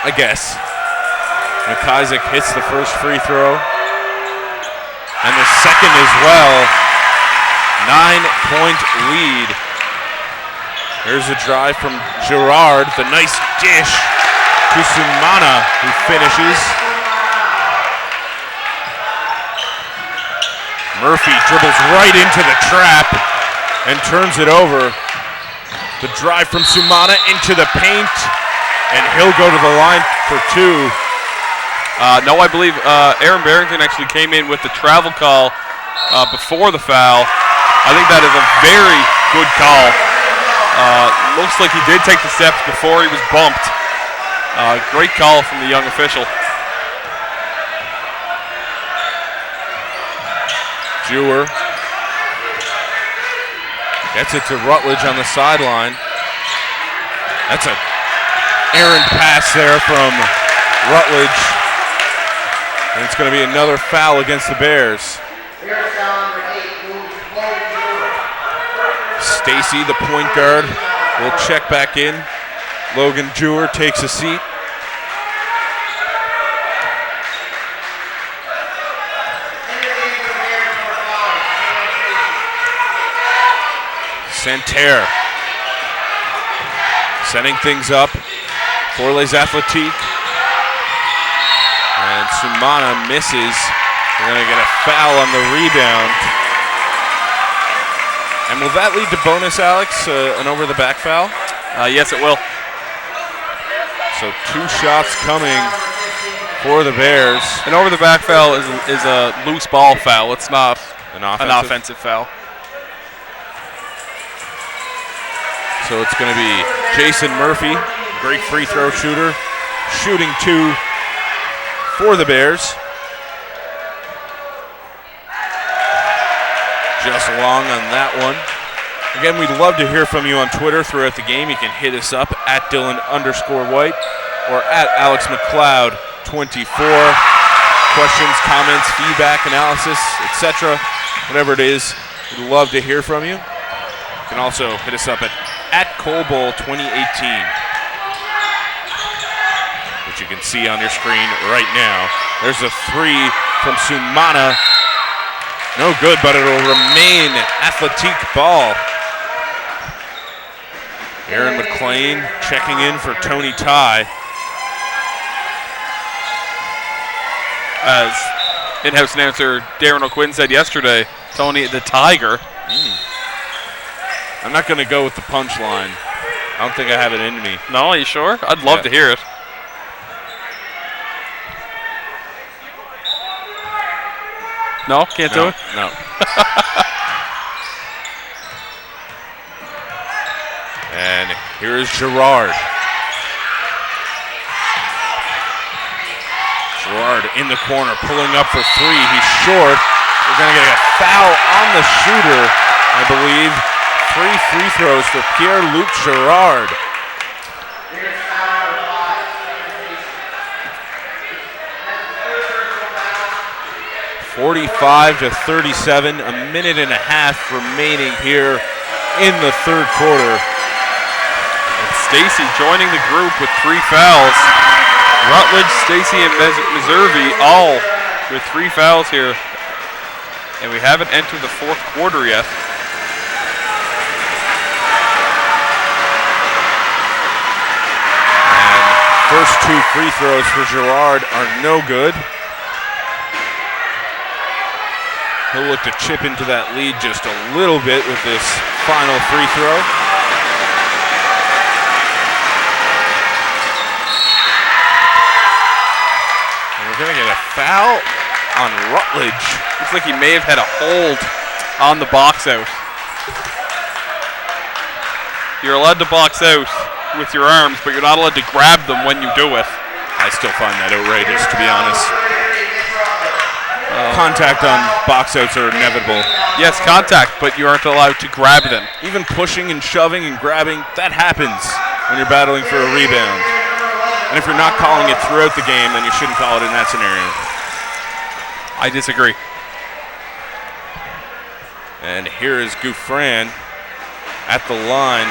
I guess. McIsaac hits the first free throw. And the second as well. 9-point lead. Here's a drive from Girard. The nice dish to Sumana, who finishes. Murphy dribbles right into the trap and turns it over. The drive from Sumana into the paint, and he'll go to the line for 2. No, I believe Aaron Barrington actually came in with the travel call before the foul. I think that is a very good call. Looks like he did take the steps before he was bumped. Great call from the young official. Jewer gets it to Rutledge on the sideline. That's an errant pass there from Rutledge. And it's going to be another foul against the Bears. Stacy, the point guard, will check back in. Logan Jewer takes a seat. Santerre setting things up for Les Athletiques. And Sumana misses. They're going to get a foul on the rebound. And will that lead to bonus, Alex? An over-the-back foul? Yes, it will. So 2 shots coming for the Bears. An over-the-back foul is a loose ball foul. It's not an offensive foul. So it's going to be Jason Murphy, great free throw shooter, shooting 2 for the Bears. Just long on that one. Again, we'd love to hear from you on Twitter throughout the game. You can hit us up at Dylan_White or at Alex McLeod 24. Questions, comments, feedback, analysis, etc. Whatever it is, we'd love to hear from you. You can also hit us up at Colebowl 2018, which you can see on your screen right now. There's a 3 from Sumana. No good, but it'll remain athletic ball. Aaron McLean checking in for Tony Ty. As in-house announcer Darren O'Quinn said yesterday, Tony the Tiger. I'm not going to go with the punchline. I don't think I have it in me. No, are you sure? I'd love to hear it. No, can't do it? No. And here is Gerard. Gerard in the corner, pulling up for 3. He's short. We're going to get a foul on the shooter, I believe. 3 free throws for Pierre-Luc Gerard. (45-37), a minute and a half remaining here in the third quarter. And Stacy joining the group with 3 fouls. Rutledge, Stacy, and Meservey all with 3 fouls here. And we haven't entered the fourth quarter yet. And first 2 free throws for Gerard are no good. He'll look to chip into that lead just a little bit with this final free throw. And we're going to get a foul on Rutledge. Looks like he may have had a hold on the box out. You're allowed to box out with your arms, but you're not allowed to grab them when you do it. I still find that outrageous, to be honest. Contact on box outs are inevitable. Yes, contact, but you aren't allowed to grab them. Even pushing and shoving and grabbing, that happens when you're battling for a rebound. And if you're not calling it throughout the game, then you shouldn't call it in that scenario. I disagree. And here is Gouffran at the line.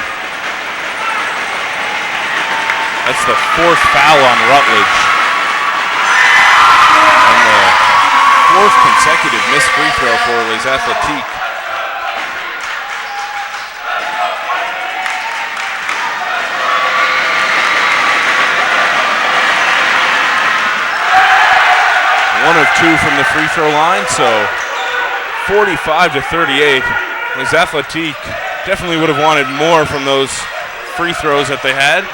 That's the 4th foul on Rutledge. And the 4th consecutive missed free throw for Les Athletiques. One of 2 from the free throw line, so 45-38. Les Athletiques definitely would have wanted more from those free throws that they had.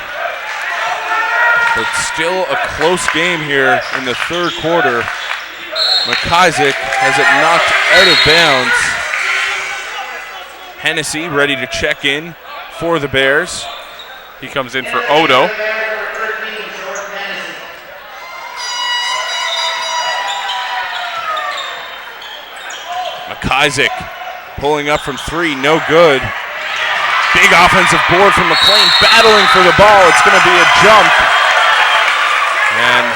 But still a close game here in the third quarter. McIsaac has it knocked out of bounds. Hennessy ready to check in for the Bears. He comes in for Odo. McIsaac pulling up from 3, no good. Big offensive board from McLean, battling for the ball. It's going to be a jump. And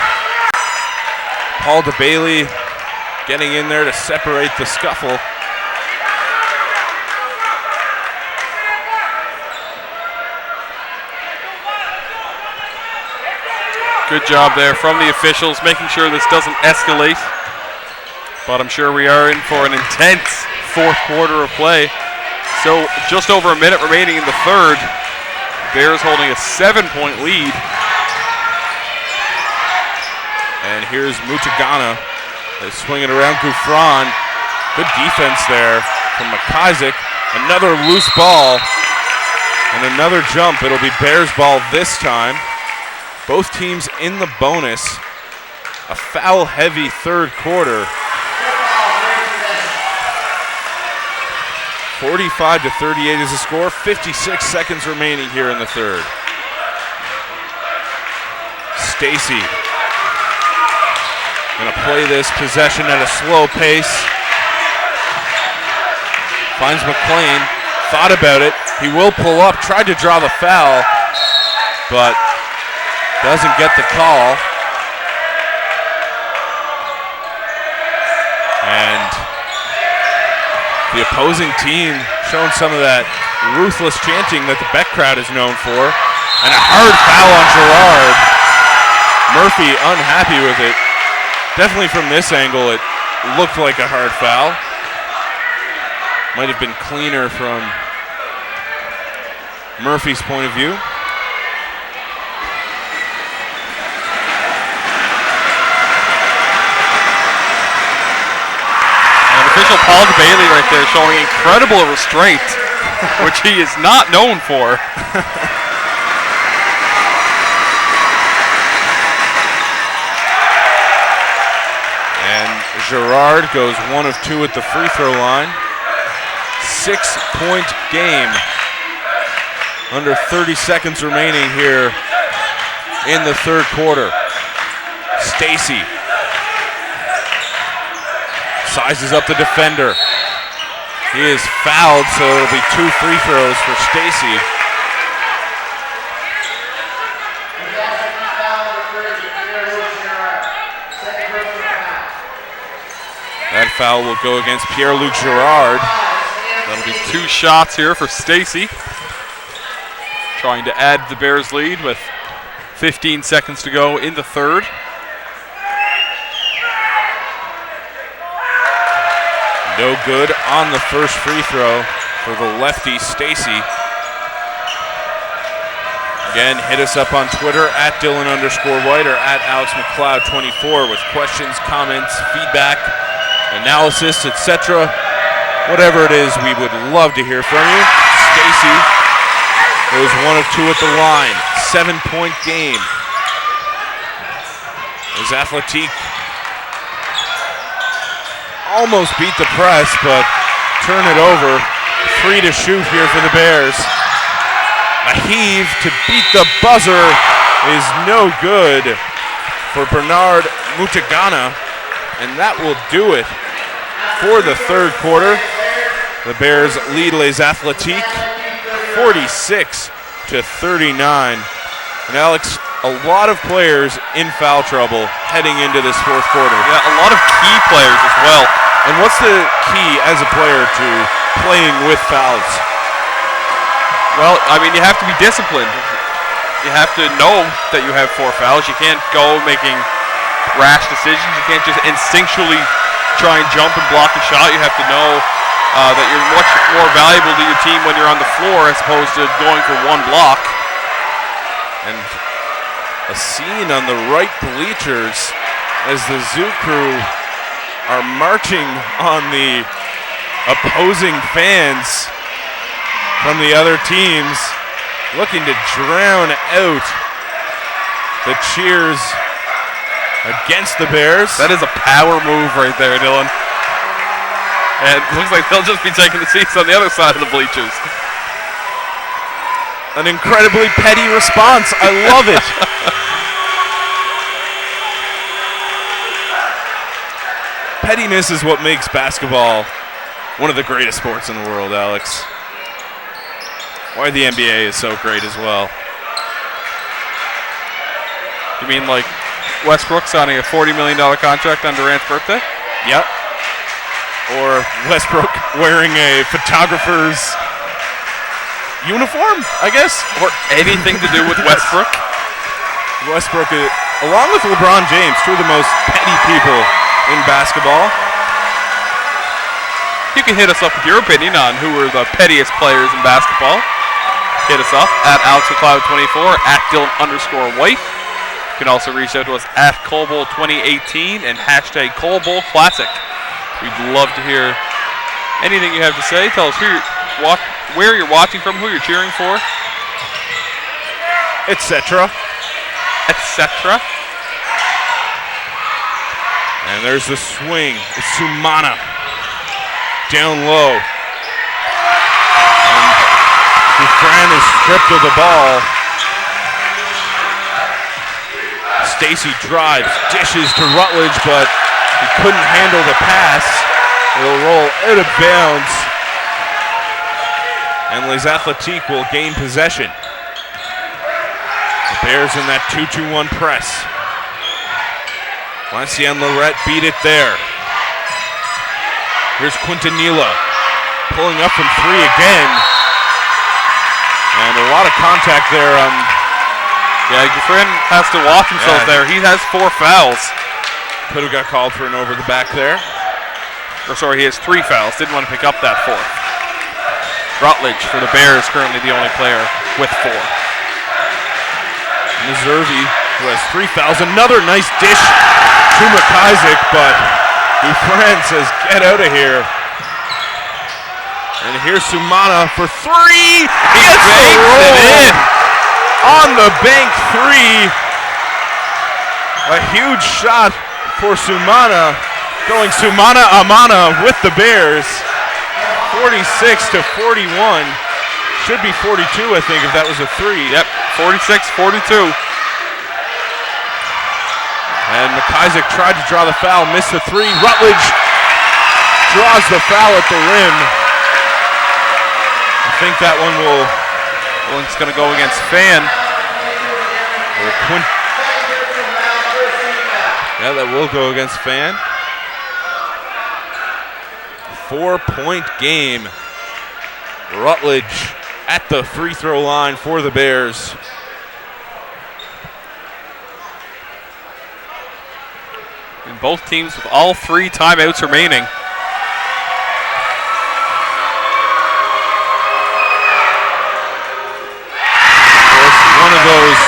Paul DeBailey getting in there to separate the scuffle. Good job there from the officials, making sure this doesn't escalate. But I'm sure we are in for an intense fourth quarter of play. So just over a minute remaining in the third. Bears holding a 7-point lead. And here's Mutagana. They swing it around Gouffran. Good defense there from McIsaac. Another loose ball and another jump. It'll be Bears ball this time. Both teams in the bonus. A foul-heavy third quarter. 45-38 is the score. 56 seconds remaining here in the third. Stacy gonna play this possession at a slow pace. Finds McLean, thought about it. He will pull up, tried to draw the foul, but doesn't get the call. And the opposing team showing some of that ruthless chanting that the Beck crowd is known for. And a hard foul on Gerard. Murphy unhappy with it. Definitely from this angle, it looked like a hard foul. Might have been cleaner from Murphy's point of view. And official Paul Bailey right there showing incredible restraint, which he is not known for. And Gerard goes 1 of 2 at the free throw line. 6-point game. Under 30 seconds remaining here in the third quarter. Stacy sizes up the defender. He is fouled, so it'll be 2 free throws for Stacy. That foul will go against Pierre-Luc Girard. That'll be 2 shots here for Stacy. Trying to add the Bears lead with 15 seconds to go in the third. No good on the first free throw for the lefty Stacy. Again, hit us up on Twitter at Dylan_White or at AlexMcLeod24 with questions, comments, feedback, analysis, etc. Whatever it is, we would love to hear from you. Stacy goes 1 of 2 at the line. 7-point game. As Athletic almost beat the press, but turn it over. 3 to shoot here for the Bears. A heave to beat the buzzer is no good for Bernard Mutagana, and that will do it for the third quarter. The Bears lead Les Athletiques 46-39. And Alex, a lot of players in foul trouble heading into this fourth quarter. Yeah, a lot of key players as well. And what's the key as a player to playing with fouls? Well, I mean, you have to be disciplined. You have to know that you have 4 fouls. You can't go making rash decisions. You can't just instinctually try and jump and block a shot. You have to know that you're much more valuable to your team when you're on the floor as opposed to going for 1 block. And a scene on the right bleachers as the Zoo crew are marching on the opposing fans from the other teams, looking to drown out the cheers against the Bears. That is a power move right there, Dylan. And it looks like they'll just be taking the seats on the other side of the bleachers. An incredibly petty response. I love it. Pettiness is what makes basketball one of the greatest sports in the world, Alex. Why the NBA is so great as well. You mean like Westbrook signing a $40 million contract on Durant's birthday? Yep. Or Westbrook wearing a photographer's uniform, I guess. Or anything to do with Westbrook. Westbrook, along with LeBron James, 2 of the most petty people in basketball. You can hit us up with your opinion on who are the pettiest players in basketball. Hit us up at AlexMcLeod24, at Dylan_White. You can also reach out to us at ColeBowl2018 and hashtag ColeBowlClassic. We'd love to hear anything you have to say. Tell us where you're watching from, who you're cheering for, etc. etc. And there's the swing. It's Sumana. Down low. stripped of the ball. Stacy drives, dishes to Rutledge, but he couldn't handle the pass. It'll roll out of bounds. And Les Athletiques will gain possession. The Bears in that 2-2-1 press. Lancienne Lorette beat it there. Here's Quintanilla pulling up from three again. And a lot of contact there. Yeah, Guffin has to watch himself there. He has 4 fouls. Could have got called for an over the back there. Or sorry, he has 3 fouls. Didn't want to pick up that 4th. Rutledge for the Bears, currently the only player with 4. Meservy, who has 3 fouls. Another nice dish to McIsaac, but Dufresne says, get out of here. And here's Sumana for 3. He gets the roll. On the bank 3. A huge shot for Sumana. Going Sumana Amana with the Bears. 46-41. Should be 42, I think, if that was a 3. Yep, 46-42. And McIsaac tried to draw the foul, missed the 3. Rutledge draws the foul at the rim. I think that one will... One's going to go against Fan. Yeah, that will go against Fan. 4-point game. Rutledge at the free throw line for the Bears. And both teams with all 3 timeouts remaining. One of those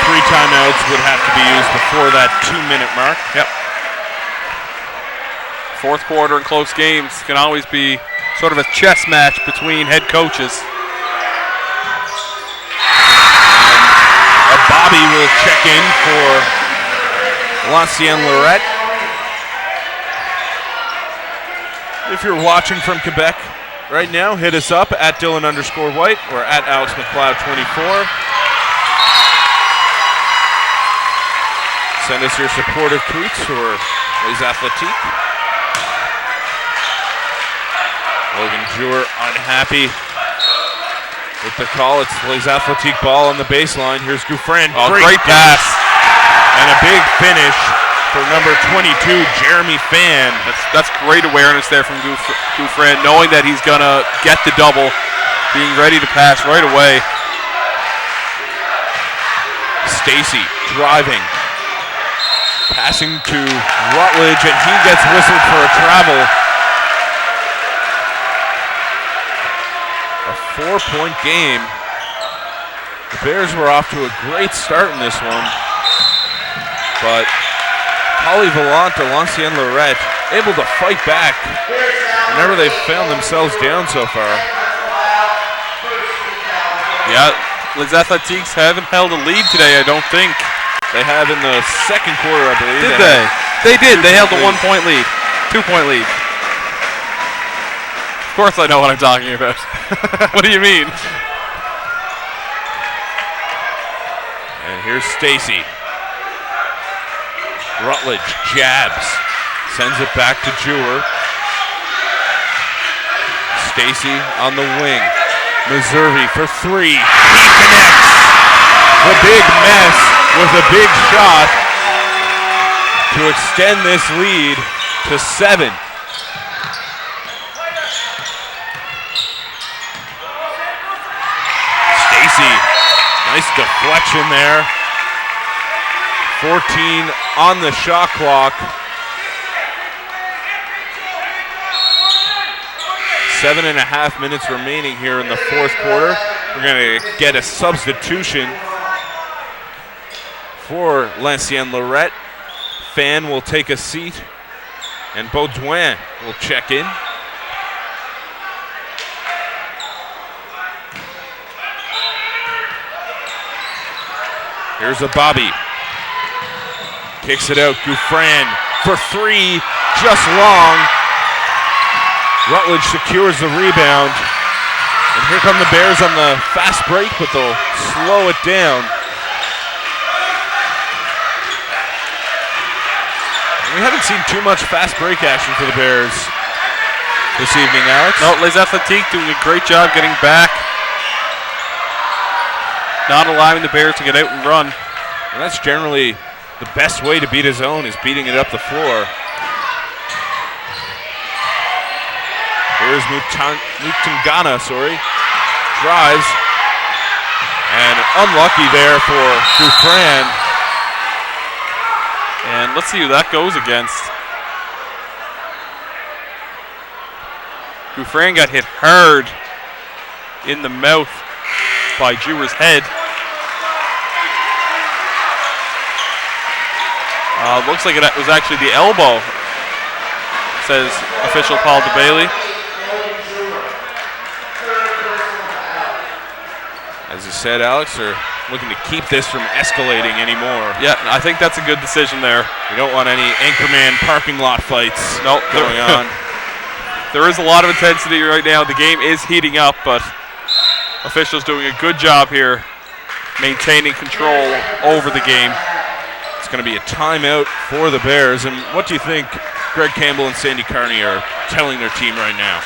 3 timeouts would have to be used before that 2-minute mark. Yep. 4th quarter and close games can always be sort of a chess match between head coaches. And Bobby will check in for Lancienne Lorette. If you're watching from Quebec right now, hit us up at Dylan_White or at Alex McLeod24. Send us your supportive tweets or Les Athletiques. Logan Jewer unhappy with the call. It's Les Athletiques ball on the baseline. Here's Guffin. Oh, great pass. And a big finish for number 22, Jeremy Fan. That's great awareness there from Guffin, knowing that he's going to get the double, being ready to pass right away. Stacy driving. Passing to Rutledge, and he gets whistled for a travel. A 4-point game. The Bears were off to a great start in this one. But Polyvalent de Lancienne Lorette able to fight back whenever they've found themselves down so far. Yeah, Les Athletiques haven't held a lead today, I don't think. They have in the second quarter, I believe. Did they? They did. They held a 1-point lead. 2-point lead. Of course I know what I'm talking about. What do you mean? And here's Stacy. Rutledge jabs. Sends it back to Jewer. Stacy on the wing. Meservy for 3. He connects. The big mess with a big shot to extend this lead to 7. Stacy, nice deflection there. 14 on the shot clock. 7.5 minutes remaining here in the 4th quarter. We're going to get a substitution for Lancienne Lorette. Fan will take a seat, and Baudouin will check in. Here's a Bobby. Kicks it out. Guffin for 3, just long. Rutledge secures the rebound. And here come the Bears on the fast break, but they'll slow it down. We haven't seen too much fast break action for the Bears this evening, Alex. No, Les Athletiques doing a great job getting back. Not allowing the Bears to get out and run. And that's generally the best way to beat a zone, is beating it up the floor. Here's Mutangana, drives. And unlucky there for Dufresne. And let's see who that goes against. Dufresne got hit hard in the mouth by Jewer's head. Looks like it was actually the elbow, says official Paul DeBailey. As you said, Alex, they're looking to keep this from escalating anymore. Yeah, I think that's a good decision there. You don't want any Anchorman parking lot fights going on. There is a lot of intensity right now. The game is heating up, but officials doing a good job here maintaining control over the game. It's going to be a timeout for the Bears. And what do you think Greg Campbell and Sandy Carney are telling their team right now?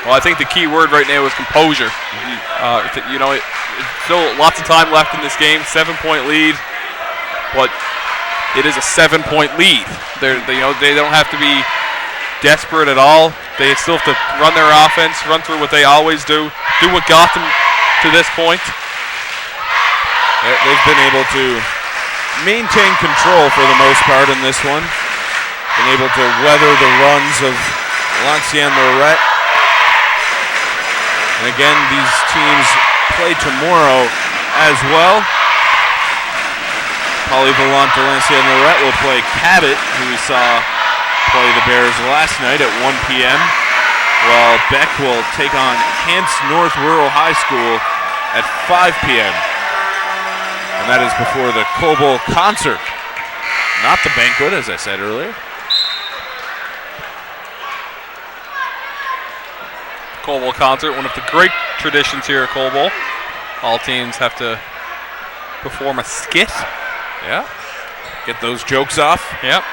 Well, I think the key word right now is composure. It's still lots of time left in this game. 7-point lead, but it is a 7-point lead. They don't have to be desperate at all. They still have to run their offense, run through what they always do what got them to this point. They've been able to maintain control for the most part in this one. Been able to weather the runs of Lancien Lorette. And again, these teams play tomorrow as well. Polyvalent de Lancien Lorette will play Cabot, who we saw play the Bears last night at 1 p.m., while Beck will take on Hants North Rural High School at 5 p.m. And that is before the Cobo concert, not the banquet, as I said earlier. Cobo concert, one of the great traditions here at Cobo. All teams have to perform a skit. Yeah. Get those jokes off. Yep.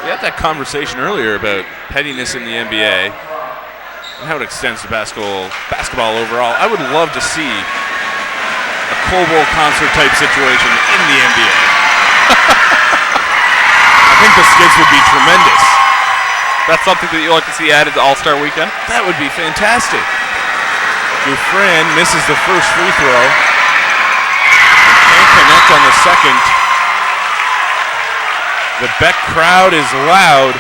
We had that conversation earlier about pettiness in the NBA and how it extends to basketball overall. I would love to see a Cobo concert type situation in the NBA. I think the skits would be tremendous. That's something that you like to see added to All-Star Weekend? That would be fantastic. Dufresne misses the first free throw and can't connect on the second. The Beck crowd is loud.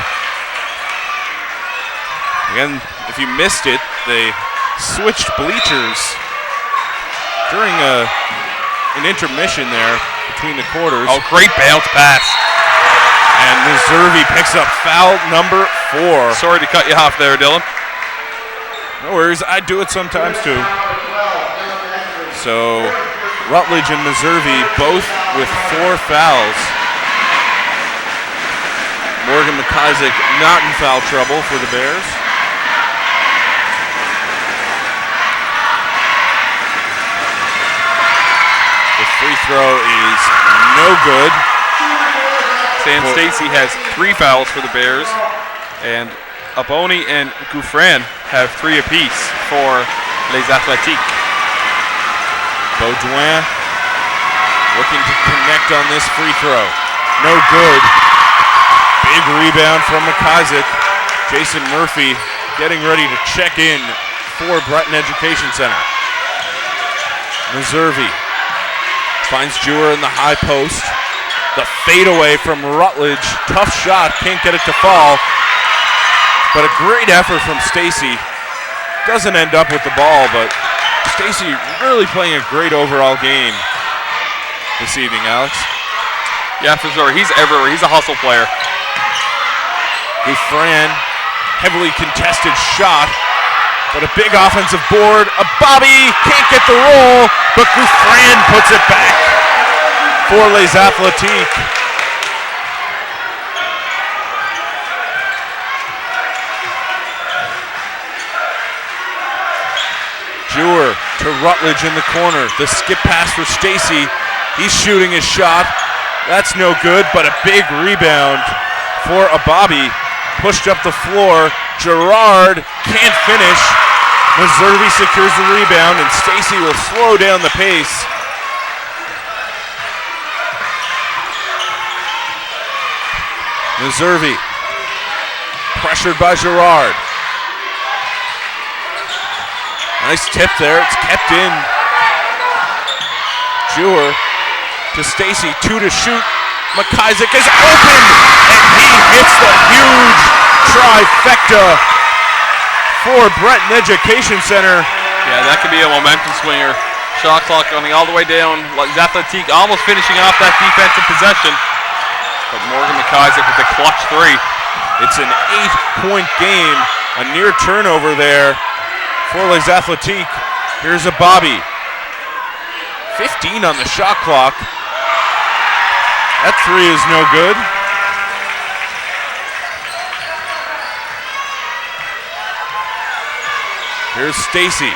Again, if you missed it, they switched bleachers during an intermission there between the quarters. Oh, great bounce pass. And Meservey picks up foul number 4. Sorry to cut you off there, Dylan. No worries, I do it sometimes too. So, Rutledge and Meservey both with 4 fouls. Morgan McIsaac not in foul trouble for the Bears. The free throw is no good. Sam Stacy has 3 fouls for the Bears, and Aboni and Gouffran have 3 apiece for Les Athletiques. Baudouin looking to connect on this free throw. No good. Big rebound from McIsaac. Jason Murphy getting ready to check in for Breton Education Centre. Meservey finds Jewer in the high post. The fadeaway from Rutledge. Tough shot, can't get it to fall. But a great effort from Stacy. Doesn't end up with the ball, but Stacy really playing a great overall game this evening, Alex. Yeah, for sure. He's everywhere. He's a hustle player. Gouffran, heavily contested shot, but a big offensive board. A Bobby can't get the roll, but Gouffran puts it back for Les Athletiques. Rutledge in the corner. The skip pass for Stacy. He's shooting his shot. That's no good, but a big rebound for a Bobby. Pushed up the floor. Gerard can't finish. Meservy secures the rebound, and Stacy will slow down the pace. Meservy pressured by Gerard. Nice tip there. It's kept in. Jewer to Stacy. 2 to shoot. McIsaac is open, and he hits the huge trifecta for Breton Education Centre. Yeah, that could be a momentum swinger. Shot clock going all the way down. Athletic almost finishing off that defensive possession. But Morgan McIsaac with the clutch 3. It's an 8-point game. A near turnover there for Les Athletiques. Here's a Bobby. 15 on the shot clock. That 3 is no good. Here's Stacy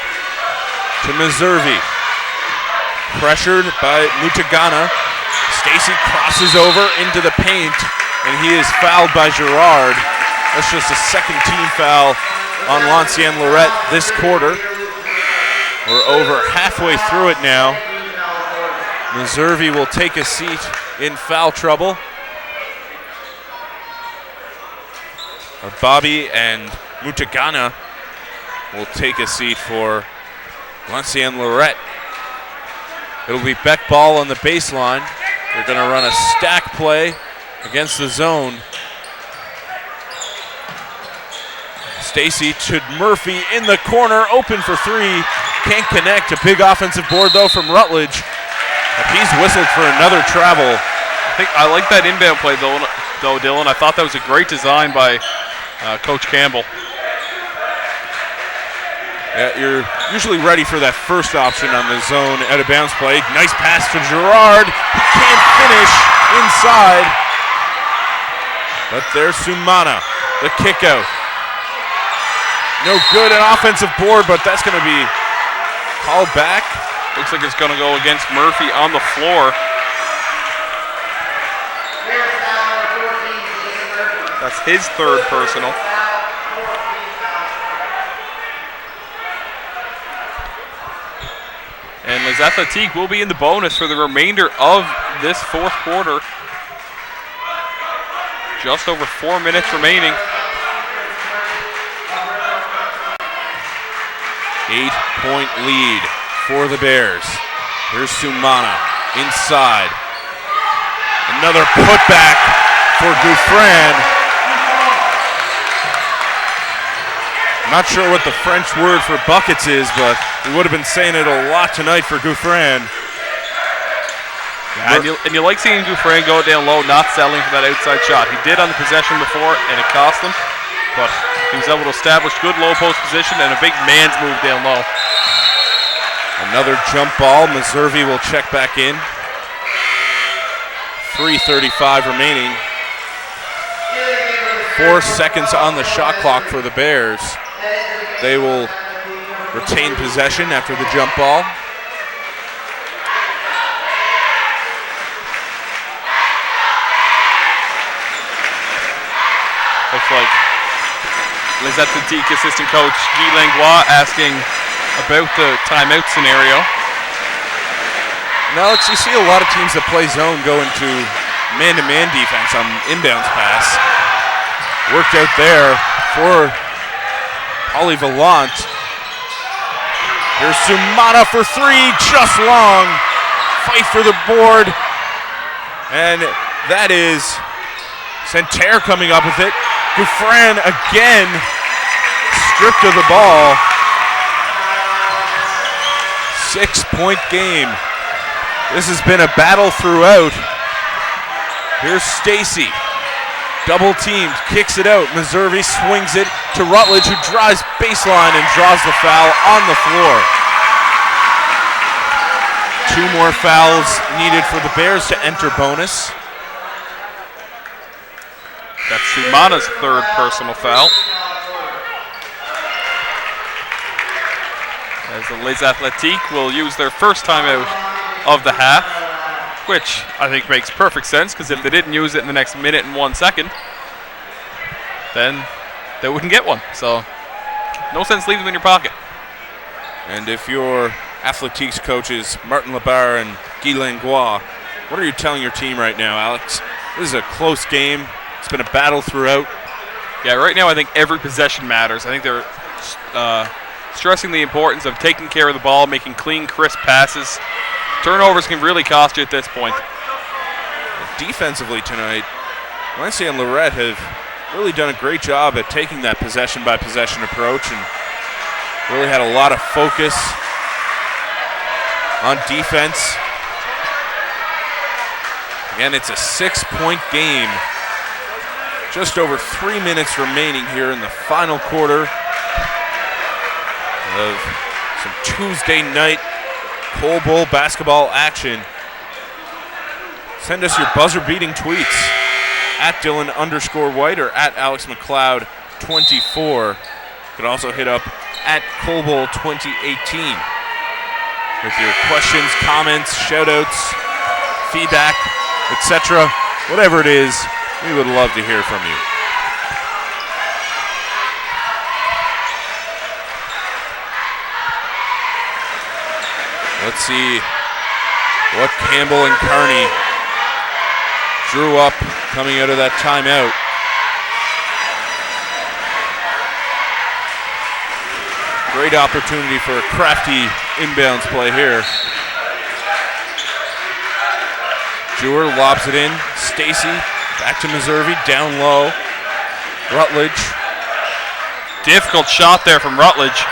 to Meservy. Pressured by Mutagana. Stacy crosses over into the paint, and he is fouled by Gerard. That's just a second team foul on Lancienne Lorette this quarter. We're over halfway through it now. Meservy will take a seat in foul trouble. Bobby and Mutagana will take a seat for Lancienne Lorette. It'll be Beck ball on the baseline. They're going to run a stack play against the zone. Stacy to Murphy in the corner, open for 3. Can't connect. A big offensive board though from Rutledge. He's whistled for another travel. I like that inbound play though, Dylan. I thought that was a great design by Coach Campbell. Yeah, you're usually ready for that first option on the zone out of bounds play. Nice pass to Gerard. He can't finish inside. But there's Sumana, the kick out. No good, an offensive board, but that's going to be called back. Looks like it's going to go against Murphy on the floor. That's his 3rd personal. And Les Athletiques will be in the bonus for the remainder of this 4th quarter. Just over 4 minutes remaining. 8-point lead for the Bears. Here's Sumana inside. Another putback for Gouffran. Not sure what the French word for buckets is, but we would have been saying it a lot tonight for Gouffran. Yeah, and you like seeing Gouffran go down low, not settling for that outside shot. He did on the possession before, and it cost him, but he was able to establish good low post position and a big man's move down low. Another jump ball. Meservy will check back in. 3:35 remaining. 4 seconds on the shot clock for the Bears. They will retain possession after the jump ball. Looks like Les Athletiques assistant coach Guy Langlois asking about the timeout scenario. Now, Alex, you see a lot of teams that play zone go into man-to-man defense on inbounds pass. Worked out there for Polyvalent. Here's Sumana for 3, just long. Fight for the board. And that is Santerre coming up with it. Gouffran again stripped of the ball. 6-point game. This has been a battle throughout. Here's Stacy. Double teamed, kicks it out. Meservy swings it to Rutledge, who drives baseline and draws the foul on the floor. 2 more fouls needed for the Bears to enter bonus. That's Sumana's 3rd personal foul. as the Les Athletiques will use their first timeout of the half, which I think makes perfect sense, because if they didn't use it in the next minute and 1 second, then they wouldn't get one. So no sense leaving them in your pocket. And if your Athletiques coaches, Martin Labarre and Guy Langlois, what are you telling your team right now, Alex? This is a close game. It's been a battle throughout. Yeah, right now I think every possession matters. I think they're stressing the importance of taking care of the ball, making clean, crisp passes. Turnovers can really cost you at this point. Defensively tonight, Lancier and Lorette have really done a great job at taking that possession-by-possession approach and really had a lot of focus on defense. Again, it's a 6-point game. Just over 3 minutes remaining here in the final quarter of some Tuesday night Cole Bowl basketball action. Send us your buzzer-beating tweets at Dylan_White or at Alex McLeod 24. You can also hit up at Cole Bowl 2018 with your questions, comments, shout-outs, feedback, etc. Whatever it is, we would love to hear from you. Let's see what Campbell and Kearney drew up coming out of that timeout. Great opportunity for a crafty inbounds play here. Jewer lobs it in. Stacy back to Meservey, down low. Rutledge. Difficult shot there from Rutledge.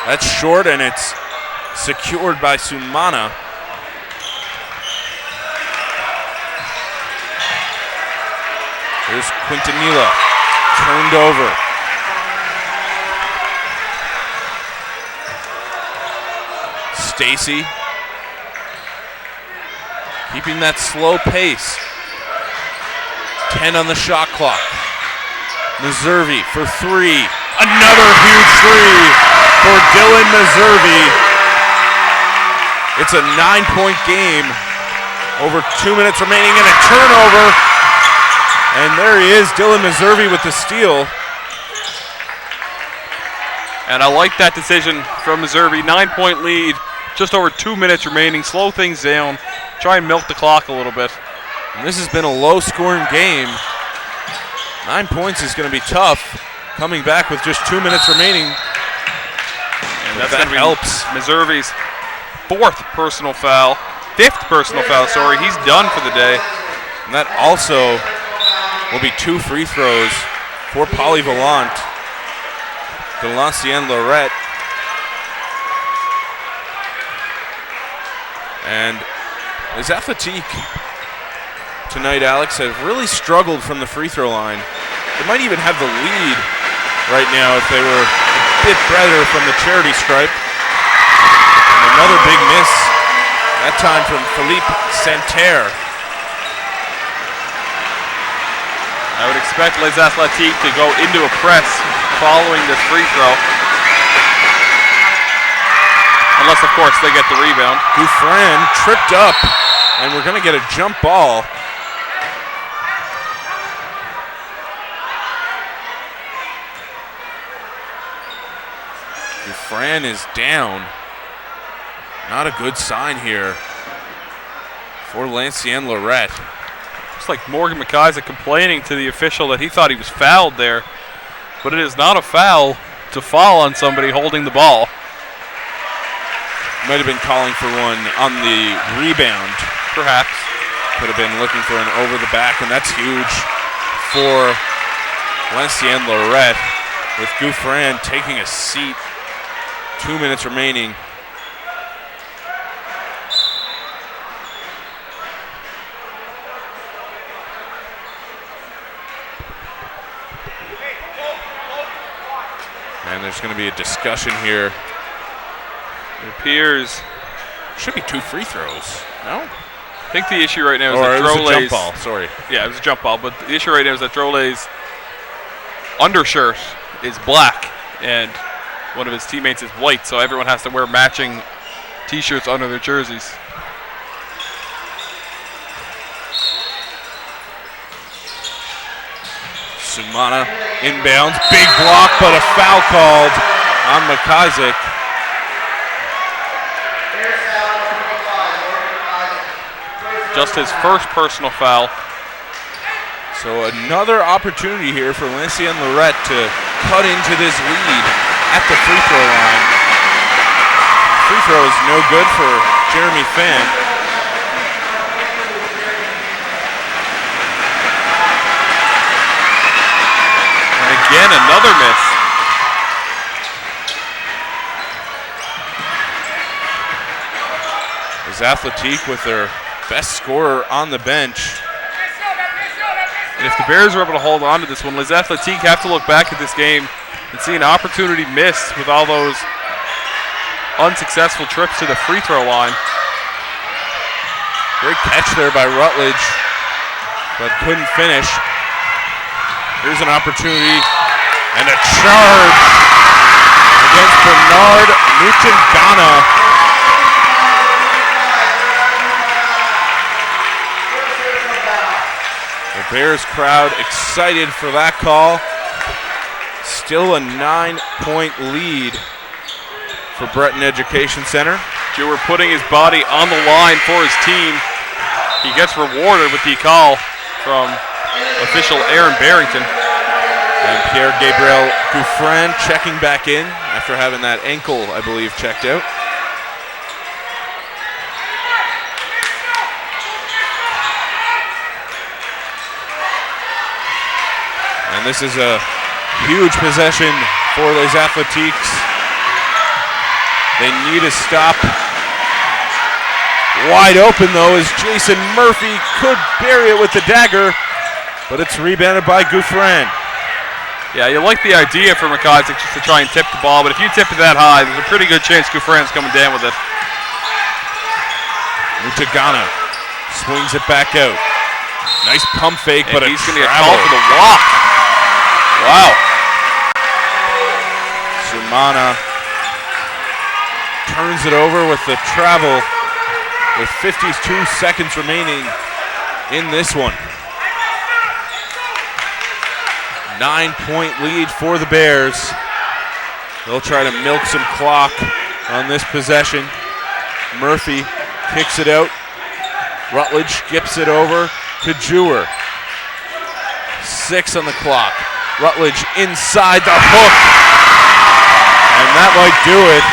That's short, and it's secured by Sumana. Here's Quintanilla, turned over. Stacy keeping that slow pace. 10 on the shot clock. Meservey for three. Another huge three for Dylan Meservey. It's a 9-point game. Over 2 minutes remaining and a turnover. And there he is, Dylan Meservey with the steal. And I like that decision from Meservey. 9-point lead, just over 2 minutes remaining. Slow things down. Try and milk the clock a little bit. And this has been a low-scoring game. 9 points is going to be tough. Coming back with just 2 minutes remaining. And that helps. Meservey's fifth personal foul, sorry. He's done for the day. And that also will be 2 free throws for Polyvalent de Lancienne Lorette. And Les Athletiques tonight, Alex, have really struggled from the free throw line. They might even have the lead right now if they were a bit better from the charity stripe. And another big miss, that time from Philippe Santerre. I would expect Les Athletiques to go into a press following this free throw. Unless, of course, they get the rebound. Gouffran tripped up, and we're going to get a jump ball. Gouffran is down. Not a good sign here for Lancienne Lorette. Looks like Morgan McIsaac complaining to the official that he thought he was fouled there. But it is not a foul to foul on somebody holding the ball. Might have been calling for one on the rebound. Perhaps. Could have been looking for an over the back, and that's huge for Lancienne Lorette with Gouffran taking a seat. 2 minutes remaining. And there's going to be a discussion here. It appears should be 2 free throws. No? I think the issue right now is that Drole's... a jump ball, sorry. Yeah, it was a jump ball, but the issue right now is that Drole's undershirt is black, and one of his teammates is white, so everyone has to wear matching T-shirts under their jerseys. Sumana inbounds, big block, but a foul called on McIsaac. Just his first personal foul. So another opportunity here for Lindsay and Lorette to cut into this lead at the free throw line. Free throw is no good for Jeremy Pham. And again, another miss. Is Athletic with their best scorer on the bench. And if the Bears are able to hold on to this one, Les Athletic have to look back at this game and see an opportunity missed with all those unsuccessful trips to the free throw line. Great catch there by Rutledge, but couldn't finish. Here's an opportunity and a charge against Bernard Muchangana. The Bears crowd excited for that call. Still a 9-point lead for Breton Education Centre. Jewer putting his body on the line for his team. He gets rewarded with the call from official Aaron Barrington. And Pierre-Gabriel Gouffran checking back in after having that ankle, I believe, checked out. And this is a huge possession for Les Athletiques. They need a stop. Wide open, though, as Jason Murphy could bury it with the dagger, but it's rebounded by Gouffran. Yeah, you like the idea for McIsaac just to try and tip the ball, but if you tip it that high, there's a pretty good chance Gouffran's coming down with it. Mutagana swings it back out. Nice pump fake, and but he's going to get called for the walk. Wow. Sumana turns it over with the travel with 52 seconds remaining in this one. 9-point lead for the Bears. They'll try to milk some clock on this possession. Murphy kicks it out. Rutledge skips it over to Jewer. 6 on the clock. Rutledge inside the hook. And that might do it.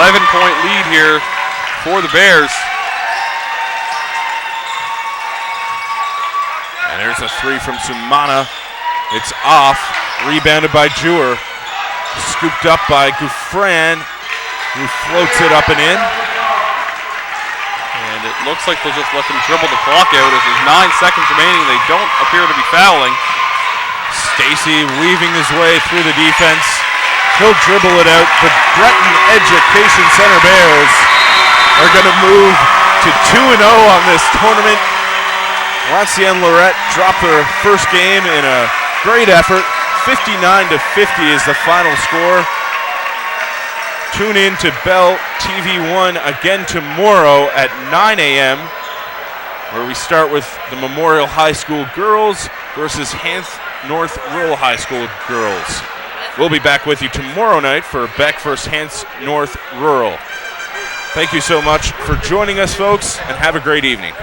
11-point lead here for the Bears. And there's a 3 from Sumana. It's off. Rebounded by Jewer. Scooped up by Gouffran, who floats it up and in. And it looks like they'll just let them dribble the clock out as there's 9 seconds remaining. They don't appear to be fouling. Stacy weaving his way through the defense. He'll dribble it out. The Breton Education Centre Bears are going to move to 2-0 on this tournament. Lancienne Lorette dropped their first game in a great effort. 59-50 is the final score. Tune in to Bell TV1 again tomorrow at 9 a.m. where we start with the Memorial High School girls versus Hants North Rural High School girls. We'll be back with you tomorrow night for Beck versus Hants North Rural. Thank you so much for joining us, folks, and have a great evening.